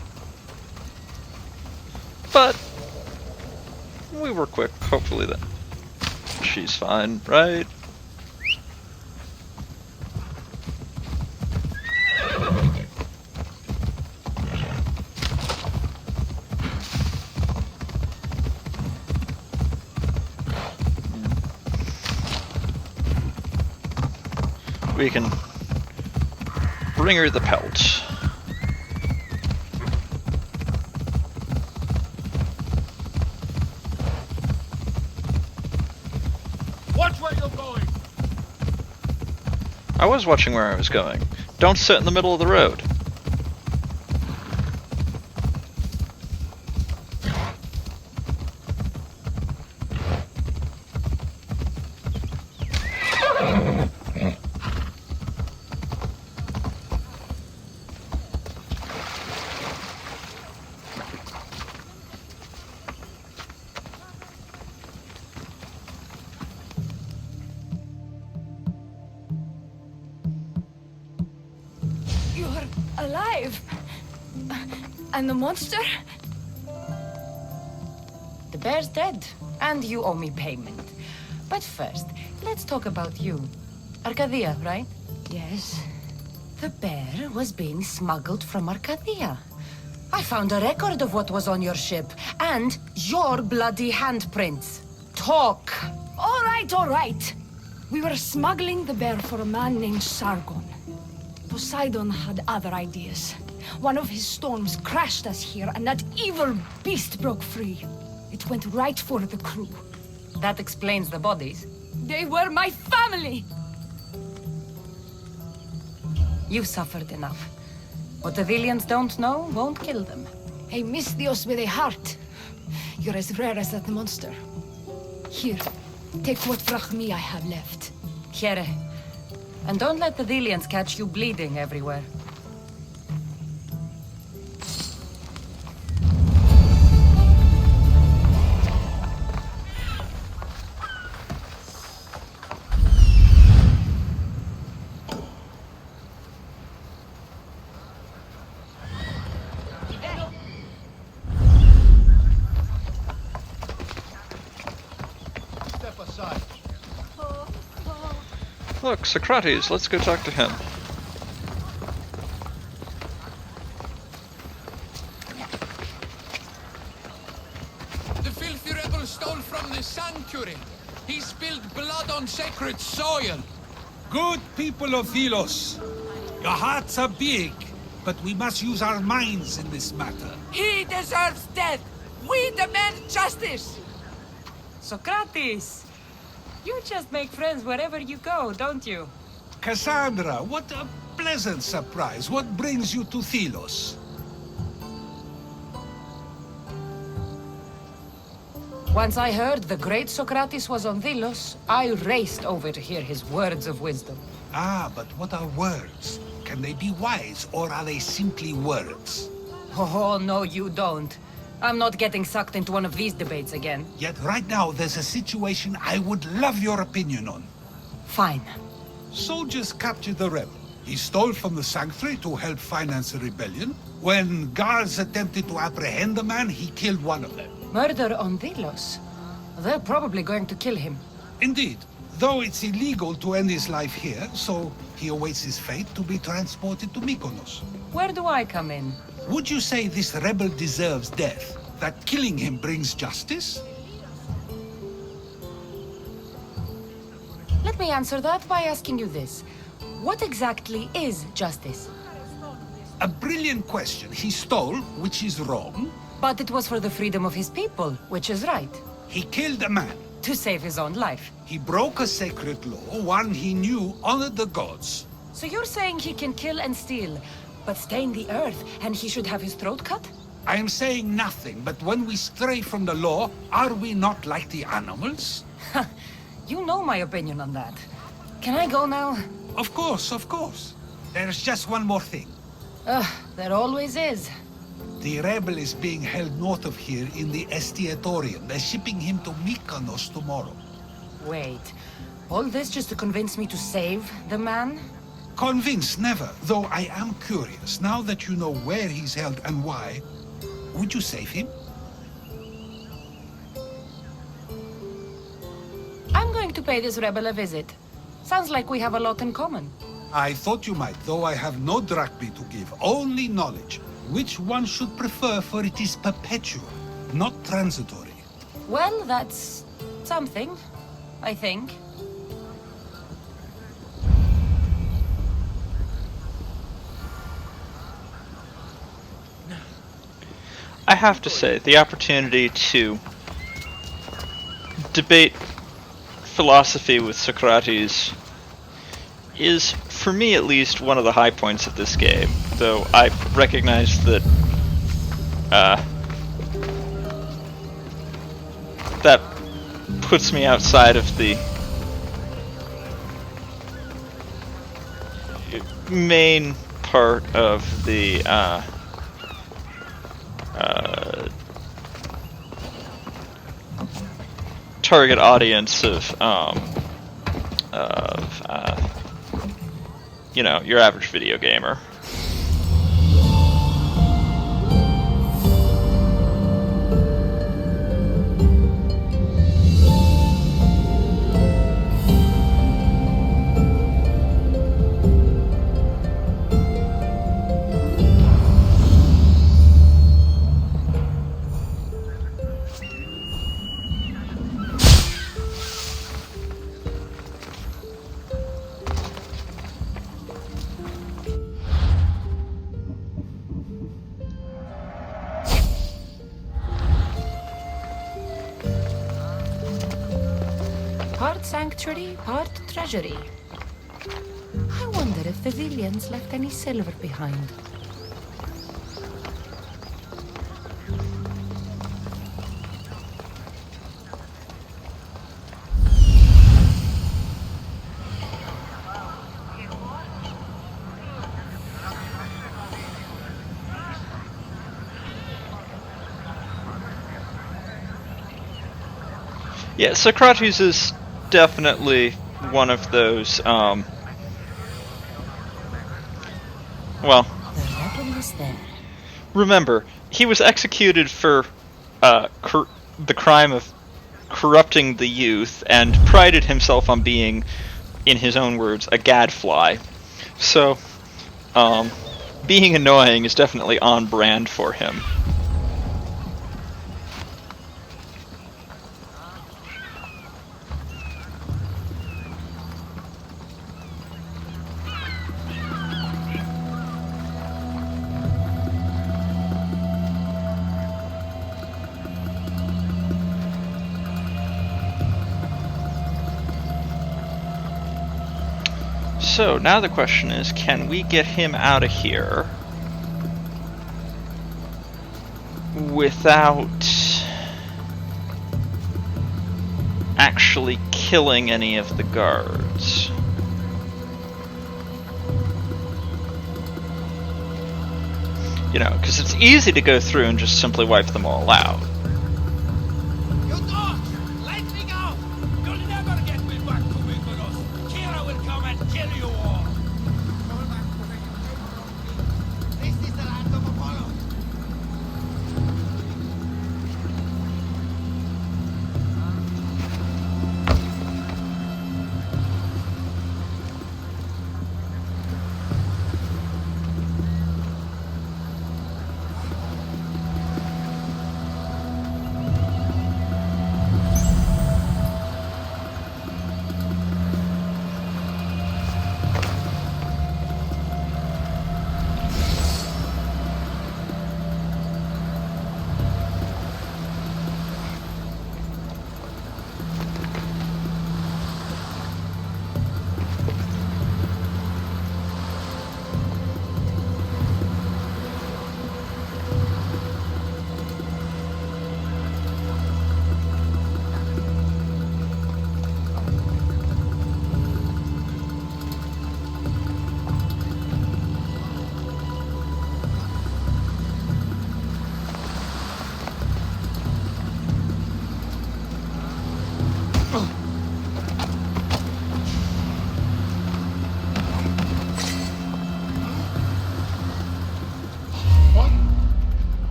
But we were quick, hopefully that she's fine, right? We can bring her the pelt. Watch where you go! I was watching where I was going. Don't sit in the middle of the road. You're alive. And the monster? The bear's dead, and you owe me payment. But first, let's talk about you. Arcadia, right? Yes. The bear was being smuggled from Arcadia. I found a record of what was on your ship, and your bloody handprints. Talk! All right. We were smuggling the bear for a man named Sargon. Poseidon had other ideas. One of his storms crashed us here, and that evil beast broke free. It went right for the crew. That explains the bodies. They were my family! You suffered enough. What the Villians don't know won't kill them. A Misthios with a heart. You're as rare as that monster. Here, take what Frachmi I have left. Here. And don't let the Villians catch you bleeding everywhere. Look, Socrates, let's go talk to him. The filthy rebel stole from the sanctuary. He spilled blood on sacred soil. Good people of Philos, your hearts are big, but we must use our minds in this matter. He deserves death. We demand justice. Socrates! You just make friends wherever you go, don't you? Cassandra, what a pleasant surprise. What brings you to Philos? Once I heard the great Socrates was on Delos, I raced over to hear his words of wisdom. Ah, but what are words? Can they be wise, or are they simply words? Oh, no, you don't. I'm not getting sucked into one of these debates again. Yet right now, there's a situation I would love your opinion on. Fine. Soldiers captured the rebel. He stole from the sanctuary to help finance a rebellion. When guards attempted to apprehend the man, he killed one of them. Murder on Delos? They're probably going to kill him. Indeed. Though it's illegal to end his life here, so he awaits his fate to be transported to Mykonos. Where do I come in? Would you say this rebel deserves death? That killing him brings justice? Let me answer that by asking you this. What exactly is justice? A brilliant question. He stole, which is wrong. But it was for the freedom of his people, which is right. He killed a man. To save his own life. He broke a sacred law, one he knew honored the gods. So you're saying he can kill and steal, but stain the earth, and he should have his throat cut? I am saying nothing, but when we stray from the law, are we not like the animals? You know my opinion on that. Can I go now? Of course, of course. There's just one more thing. There always is. The rebel is being held north of here in the Estiatorium. They're shipping him to Mykonos tomorrow. Wait, all this just to convince me to save the man? Convinced, never. Though I am curious, now that you know where he's held and why, would you save him? I'm going to pay this rebel a visit. Sounds like we have a lot in common. I thought you might, though I have no drachmae to give, only knowledge. Which one should prefer, for it is perpetual, not transitory. Well, that's something, I think. I have to say, the opportunity to debate philosophy with Socrates is, for me at least, one of the high points of this game, though I recognize that that puts me outside of the main part of the target audience of you know, your average video gamer. Part sanctuary, part treasury. I wonder if the Villians left any silver behind. Yeah, Socrates is definitely one of those, well... The rebel is there. Remember, he was executed for the crime of corrupting the youth, and prided himself on being, in his own words, a gadfly. So, being annoying is definitely on brand for him. So, now the question is, can we get him out of here without actually killing any of the guards? You know, because it's easy to go through and just simply wipe them all out. You dogs! Let me go! You'll never get me back to Mykonos! Kira will come and kill you all! This is the land of Apollo!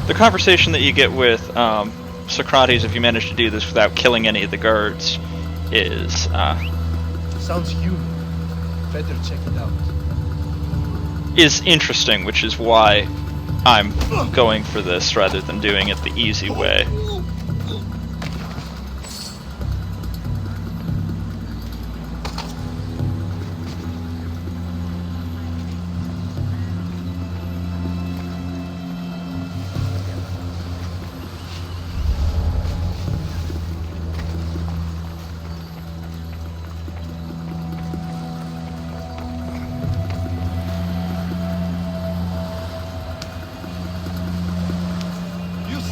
The conversation that you get with Socrates, if you manage to do this without killing any of the guards, is Sounds human. Better check it out. is interesting, which is why I'm going for this rather than doing it the easy way.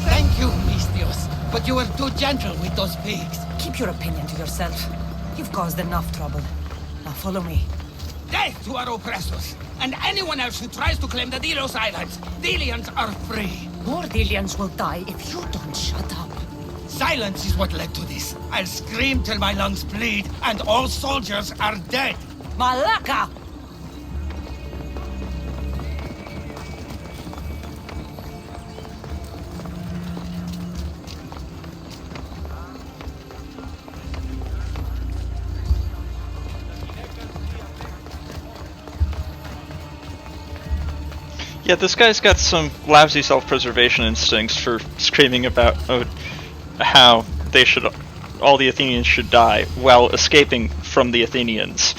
Thank you, Mistios, but you were too gentle with those pigs. Keep your opinion to yourself. You've caused enough trouble. Now follow me. Death to our oppressors, and anyone else who tries to claim the Delos Islands. Delians are free. More Delians will die if you don't shut up. Silence is what led to this. I'll scream till my lungs bleed, and all soldiers are dead. Malaka! Yeah, this guy's got some lousy self-preservation instincts for screaming about how they should, all the Athenians should die, while escaping from the Athenians.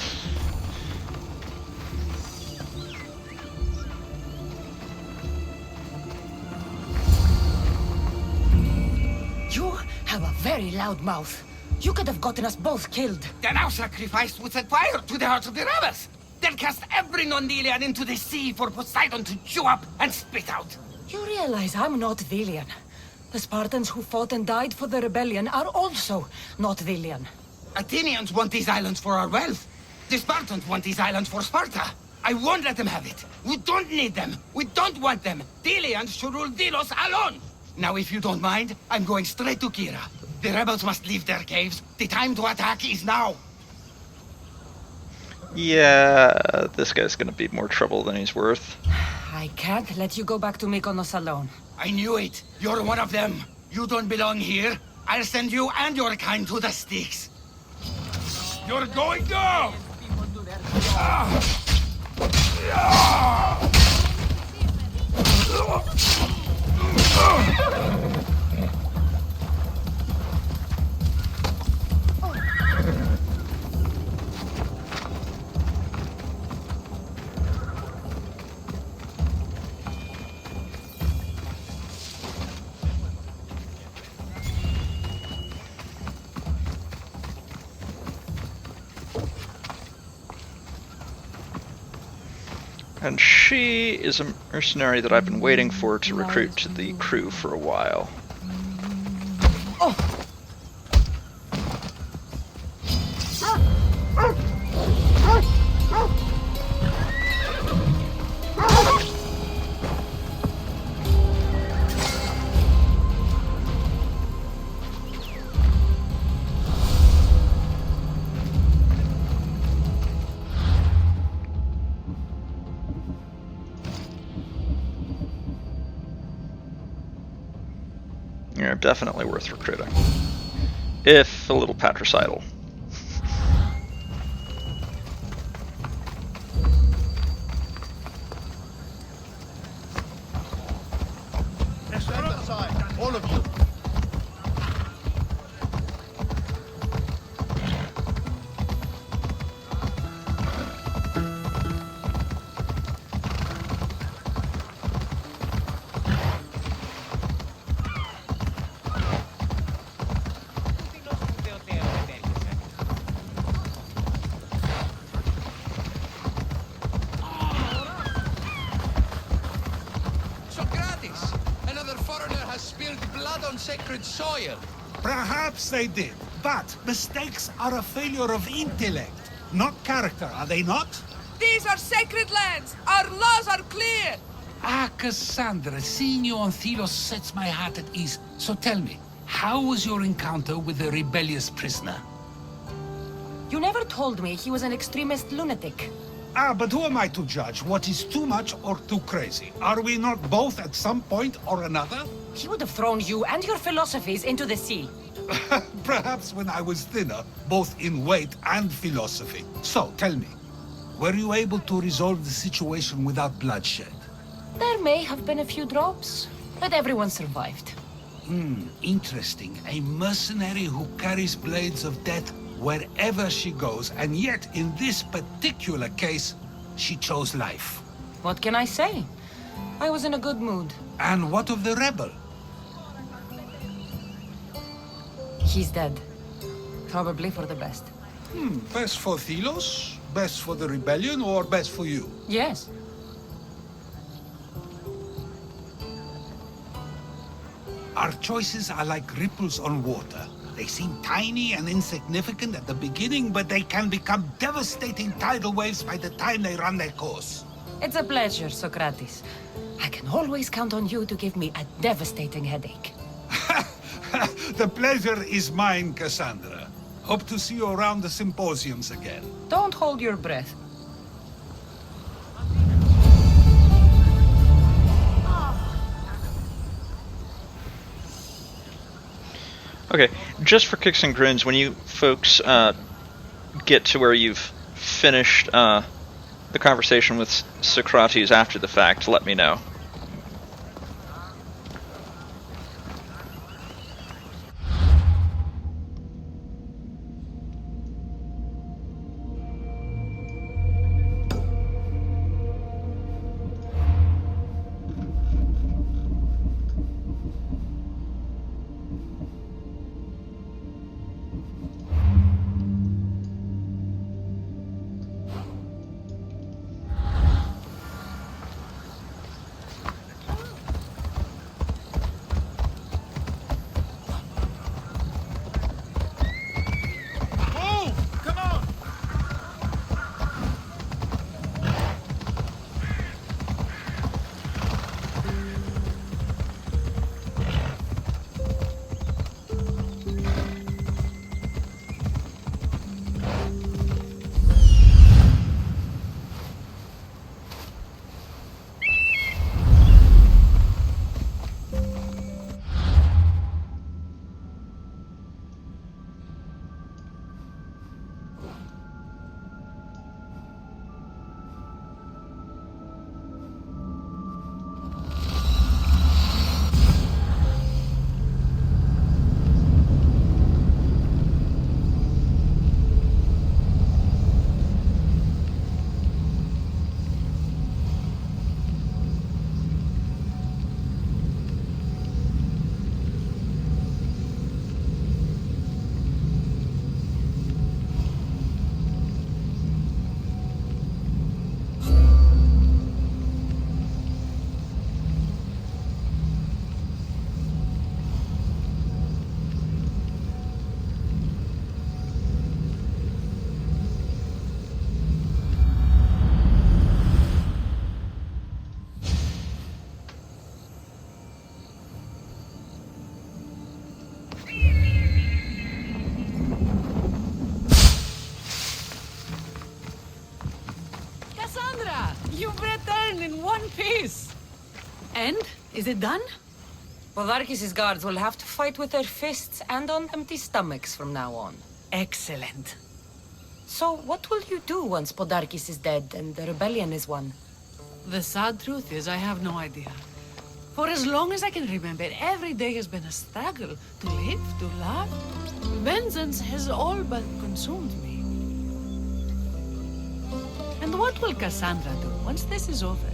You have a very loud mouth. You could have gotten us both killed. Then our sacrifice would set fire to the hearts of the rebels. Then cast every non-Delian into the sea for Poseidon to chew up and spit out. You realize I'm not Delian. The Spartans who fought and died for the rebellion are also not Delian. Athenians want these islands for our wealth. The Spartans want these islands for Sparta. I won't let them have it. We don't need them. We don't want them. Delians should rule Delos alone. Now, if you don't mind, I'm going straight to Kira. The rebels must leave their caves. The time to attack is now. Yeah, this guy's gonna be more trouble than he's worth. I can't let you go back to Mykonos alone. I knew it. You're one of them. You don't belong here. I'll send you and your kind to the Styx. You're going down! And she is a mercenary that I've been waiting for to recruit to the crew for a while. You're definitely worth recruiting. If a little patricidal. Stand aside, all of you. Sacred soil. Perhaps they did, but mistakes are a failure of intellect, not character, are they not? These are sacred lands. Our laws are clear. Ah, Cassandra, seeing you on Thelos sets my heart at ease. So tell me, how was your encounter with the rebellious prisoner? You never told me he was an extremist lunatic. Ah, but who am I to judge what is too much or too crazy? Are we not both at some point or another? He would have thrown you and your philosophies into the sea. Perhaps when I was thinner, both in weight and philosophy. So, tell me, Were you able to resolve the situation without bloodshed? There may have been a few drops, but everyone survived. Interesting. A mercenary who carries blades of death wherever she goes, and yet, in this particular case, she chose life. What can I say? I was in a good mood. And what of the rebel? He's dead. Probably for the best. Best for Thelos? Best for the rebellion, or best for you? Yes. Our choices are like ripples on water. They seem tiny and insignificant at the beginning, but they can become devastating tidal waves by the time they run their course. It's a pleasure, Socrates. I can always count on you to give me a devastating headache. The pleasure is mine, Cassandra. Hope to see you around the symposiums again. Don't hold your breath. Okay, just for kicks and grins, when you folks get to where you've finished the conversation with Socrates after the fact, let me know. You've returned in one piece! And? Is it done? Podarkis' guards will have to fight with their fists and on empty stomachs from now on. Excellent. So, what will you do once Podarkis is dead and the rebellion is won? The sad truth is I have no idea. For as long as I can remember, every day has been a struggle to live, to love. Vengeance has all but consumed me. And what will Cassandra do once this is over?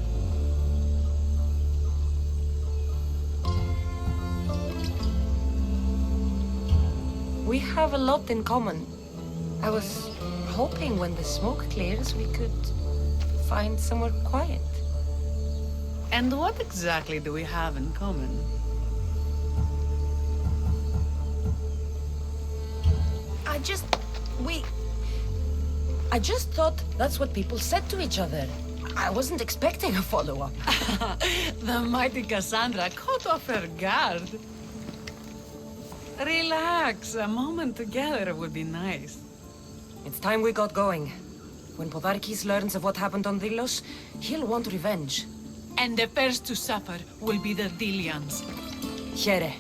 We have a lot in common. I was hoping when the smoke clears we could find somewhere quiet. And what exactly do we have in common? I just thought that's what people said to each other. I wasn't expecting a follow-up. The mighty Cassandra caught off her guard. Relax, a moment together would be nice. It's time we got going. When Podarkis learns of what happened on Delos, he'll want revenge. And the first to suffer will be the Delians. Here.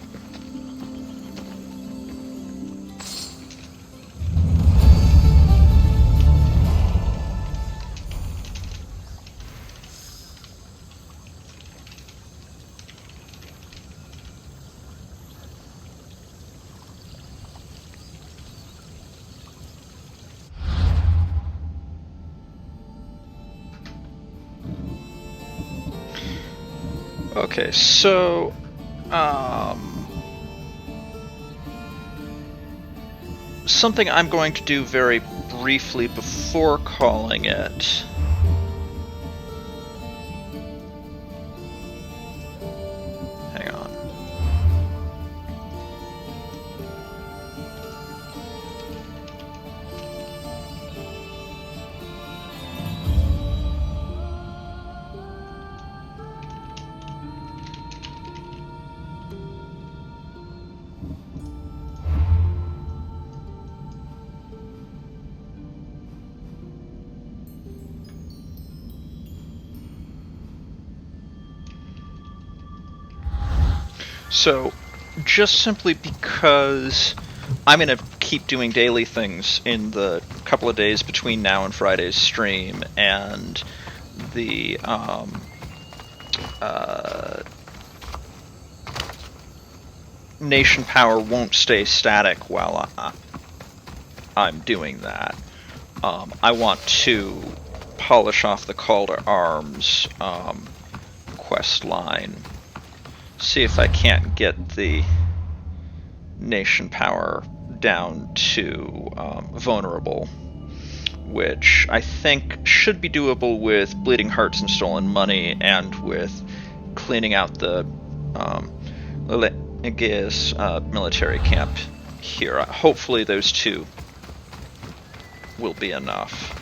Okay, so something I'm going to do very briefly before calling it. Hang on. So, just simply because I'm going to keep doing daily things in the couple of days between now and Friday's stream, and the nation power won't stay static while I'm doing that. I want to polish off the call to arms quest line. See if I can't get the nation power down to vulnerable, which I think should be doable with bleeding hearts and stolen money, and with cleaning out the Aegeus military camp here. Hopefully those two will be enough.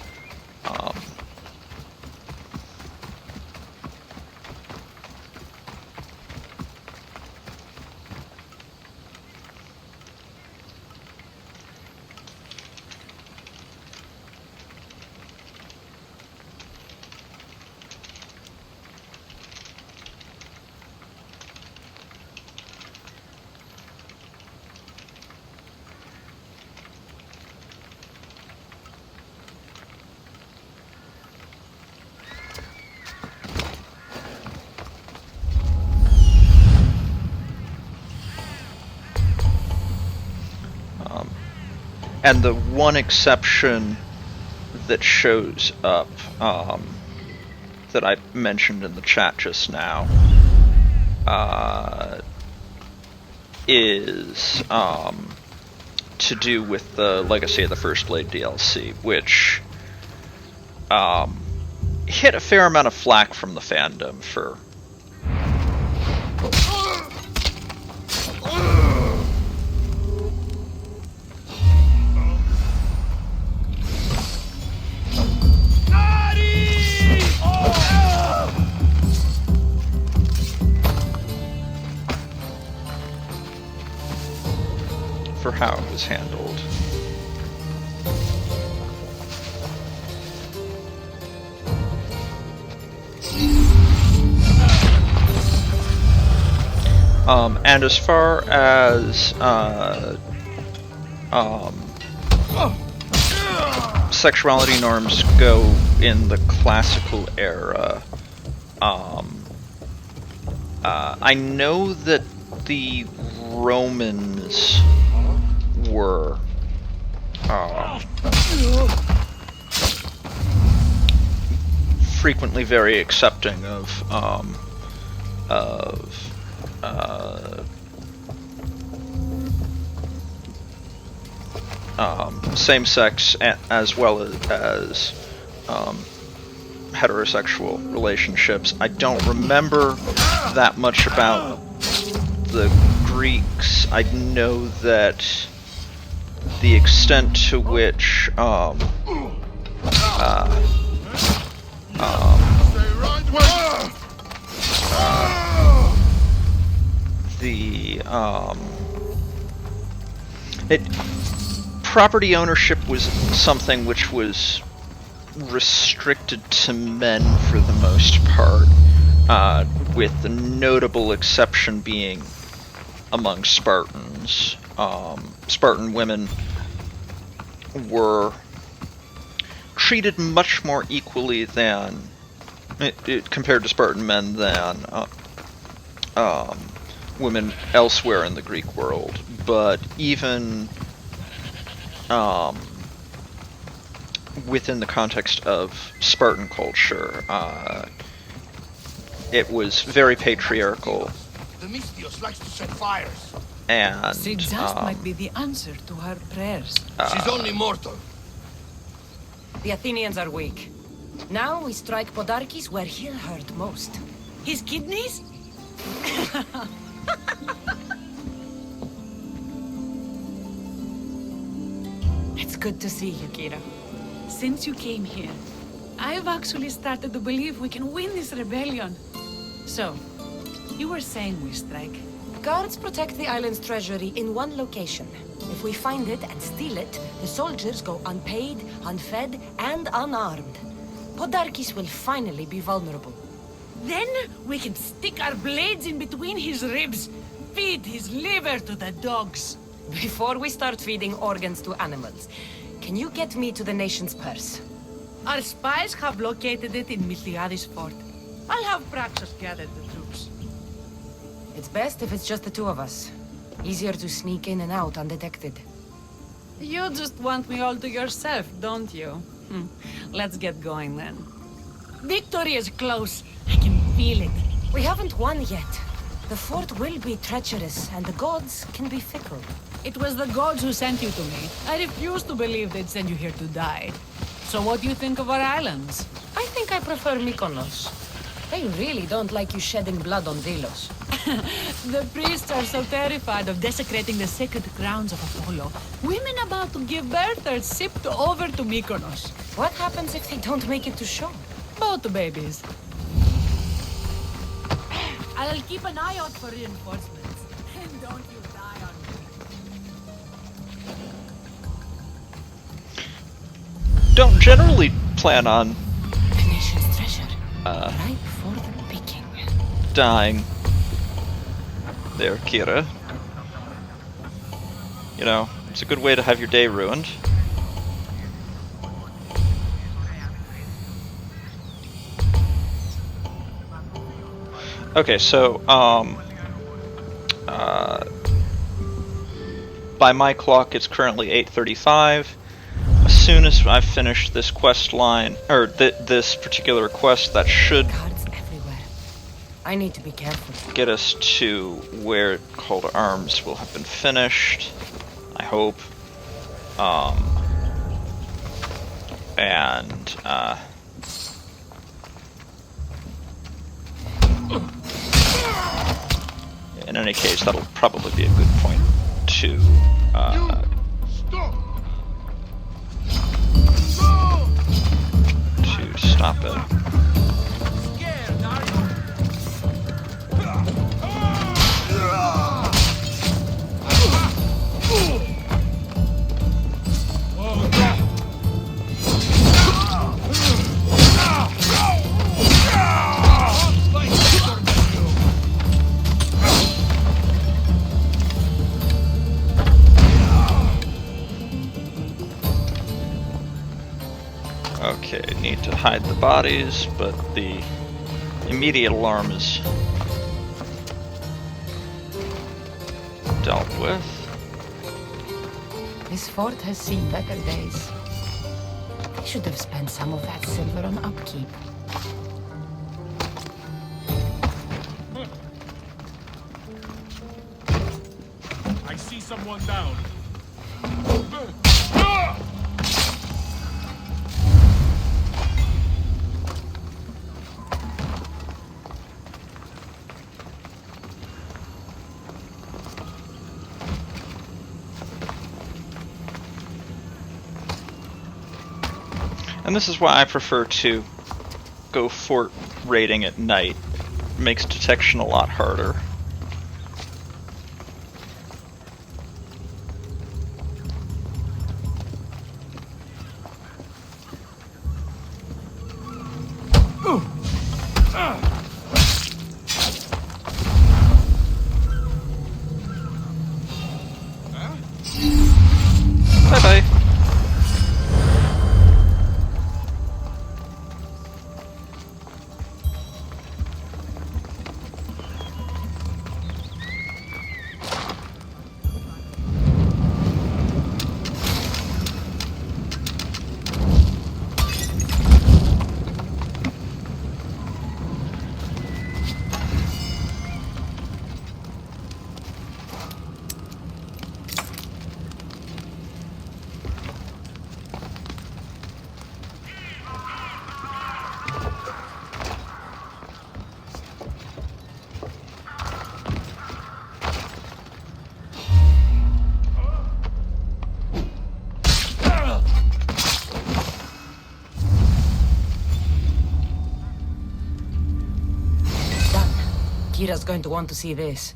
And the one exception that shows up that I mentioned in the chat just now is to do with the Legacy of the First Blade DLC, which hit a fair amount of flack from the fandom for how it was handled. And as far as sexuality norms go in the classical era, I know that the Romans were frequently very accepting of same-sex as well as heterosexual relationships. I don't remember that much about the Greeks. I know that the extent to which property ownership was something which was restricted to men for the most part, with the notable exception being among Spartans. Spartan women were treated much more equally than compared to Spartan men than women elsewhere in the Greek world. But even within the context of Spartan culture, it was very patriarchal. The Mystios likes to set fires. And Sigzast might be the answer to her prayers. She's only mortal. The Athenians are weak. Now we strike Podarkes where he'll hurt most. His kidneys? It's good to see you, Kira. Since you came here, I've actually started to believe we can win this rebellion. So, you were saying we strike? Guards protect the island's treasury in one location. If we find it and steal it, the soldiers go unpaid, unfed, and unarmed. Podarkes will finally be vulnerable. Then we can stick our blades in between his ribs, feed his liver to the dogs. Before we start feeding organs to animals, can you get me to the nation's purse? Our spies have located it in Miltiades fort. I'll have Praxis gather the troops. It's best if it's just the two of us. Easier to sneak in and out undetected. You just want me all to yourself, don't you? Let's get going then. Victory is close. I can feel it. We haven't won yet. The fort will be treacherous, and the gods can be fickle. It was the gods who sent you to me. I refuse to believe they'd send you here to die. So what do you think of our islands? I think I prefer Mykonos. They really don't like you shedding blood on Delos. The priests are so terrified of desecrating the sacred grounds of Apollo. Women about to give birth are shipped over to Mykonos. What happens if they don't make it to shore? Both babies. I'll keep an eye out for reinforcements. And don't you die on me. Don't generally plan on The nation's treasure. Ripe for the picking. dying there, Kira. You know, it's a good way to have your day ruined. Okay, so, by my clock it's currently 8:35. As soon as I've finished this quest line, or this particular quest, that should Guards everywhere. I need to be careful. get us to where Call to Arms will have been finished, I hope. In any case, that'll probably be a good point to stop it. Okay, need to hide the bodies, but the immediate alarm is dealt with. This fort has seen better days. They should have spent some of that silver on upkeep. I see someone down. And this is why I prefer to go fort raiding at night. It makes detection a lot harder. Bye-bye. Kira's going to want to see this.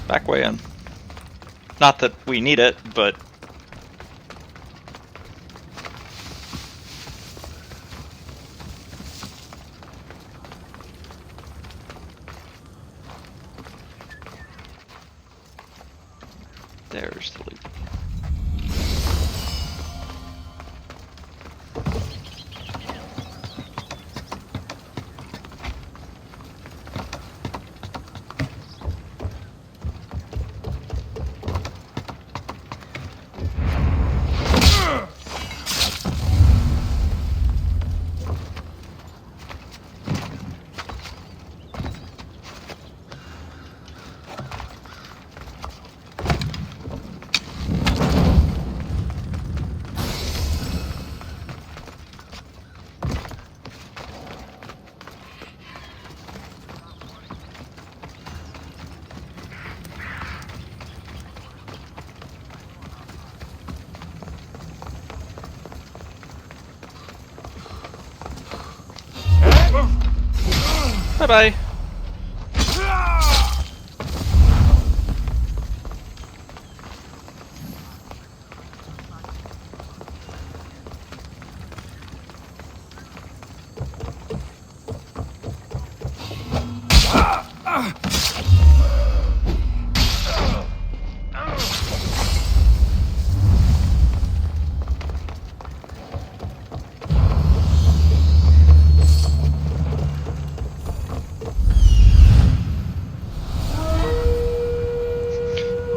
Back way in. Not that we need it, but... There's the loop. Bye-bye.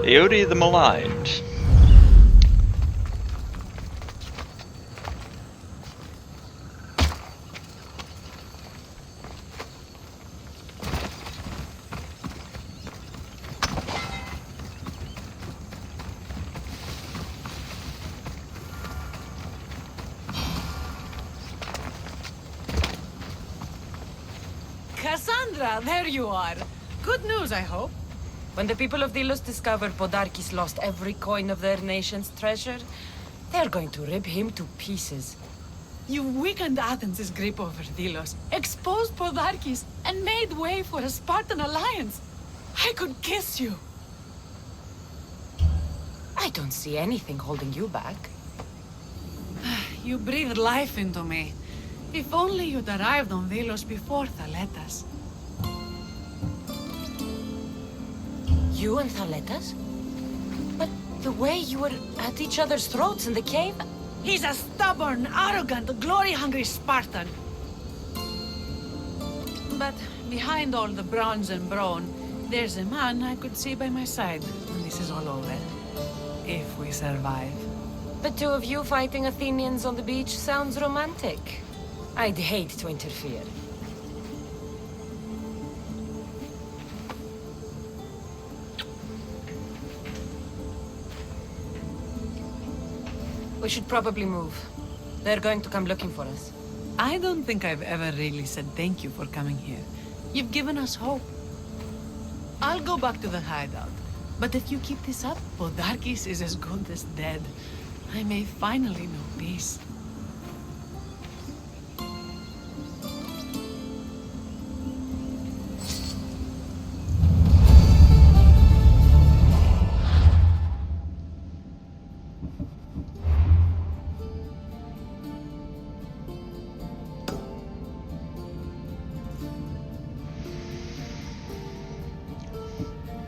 Eody the Maligned. Cassandra, there you are. Good news, I hope. When the people of Delos discover Podarkis lost every coin of their nation's treasure, they're going to rip him to pieces. You weakened Athens' grip over Delos, exposed Podarkis, and made way for a Spartan alliance. I could kiss you. I don't see anything holding you back. You breathed life into me. If only you'd arrived on Delos before Thaletas. You and Thaletas? But the way you were at each other's throats in the cave... He's a stubborn, arrogant, glory-hungry Spartan. But behind all the bronze and brawn, There's a man I could see by my side when this is all over. If we survive. The two of you fighting Athenians on the beach sounds romantic. I'd hate to interfere. We should probably move. They're going to come looking for us. I don't think I've ever really said thank you for coming here. You've given us hope. I'll go back to the hideout. But if you keep this up, Podarkis is as good as dead. I may finally know peace.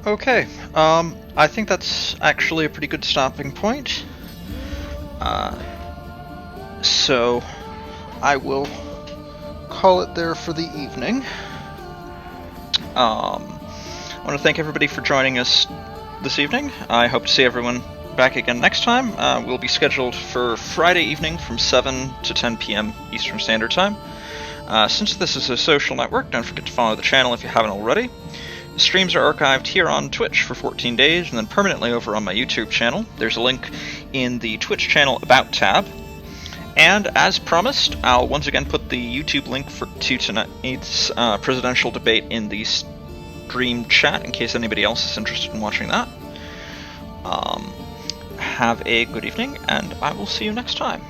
Okay, I think that's actually a pretty good stopping point. So I will call it there for the evening. I want to thank everybody for joining us this evening. I hope to see everyone back again next time. We'll be scheduled for Friday evening from 7 to 10 p.m. Eastern Standard Time. Since this is a social network, don't forget to follow the channel if you haven't already. The streams are archived here on Twitch for 14 days and then permanently over on my YouTube channel. There's a link in the Twitch channel About tab. And as promised, I'll once again put the YouTube link to tonight's presidential debate in the stream chat in case anybody else is interested in watching that. Have a good evening, and I will see you next time.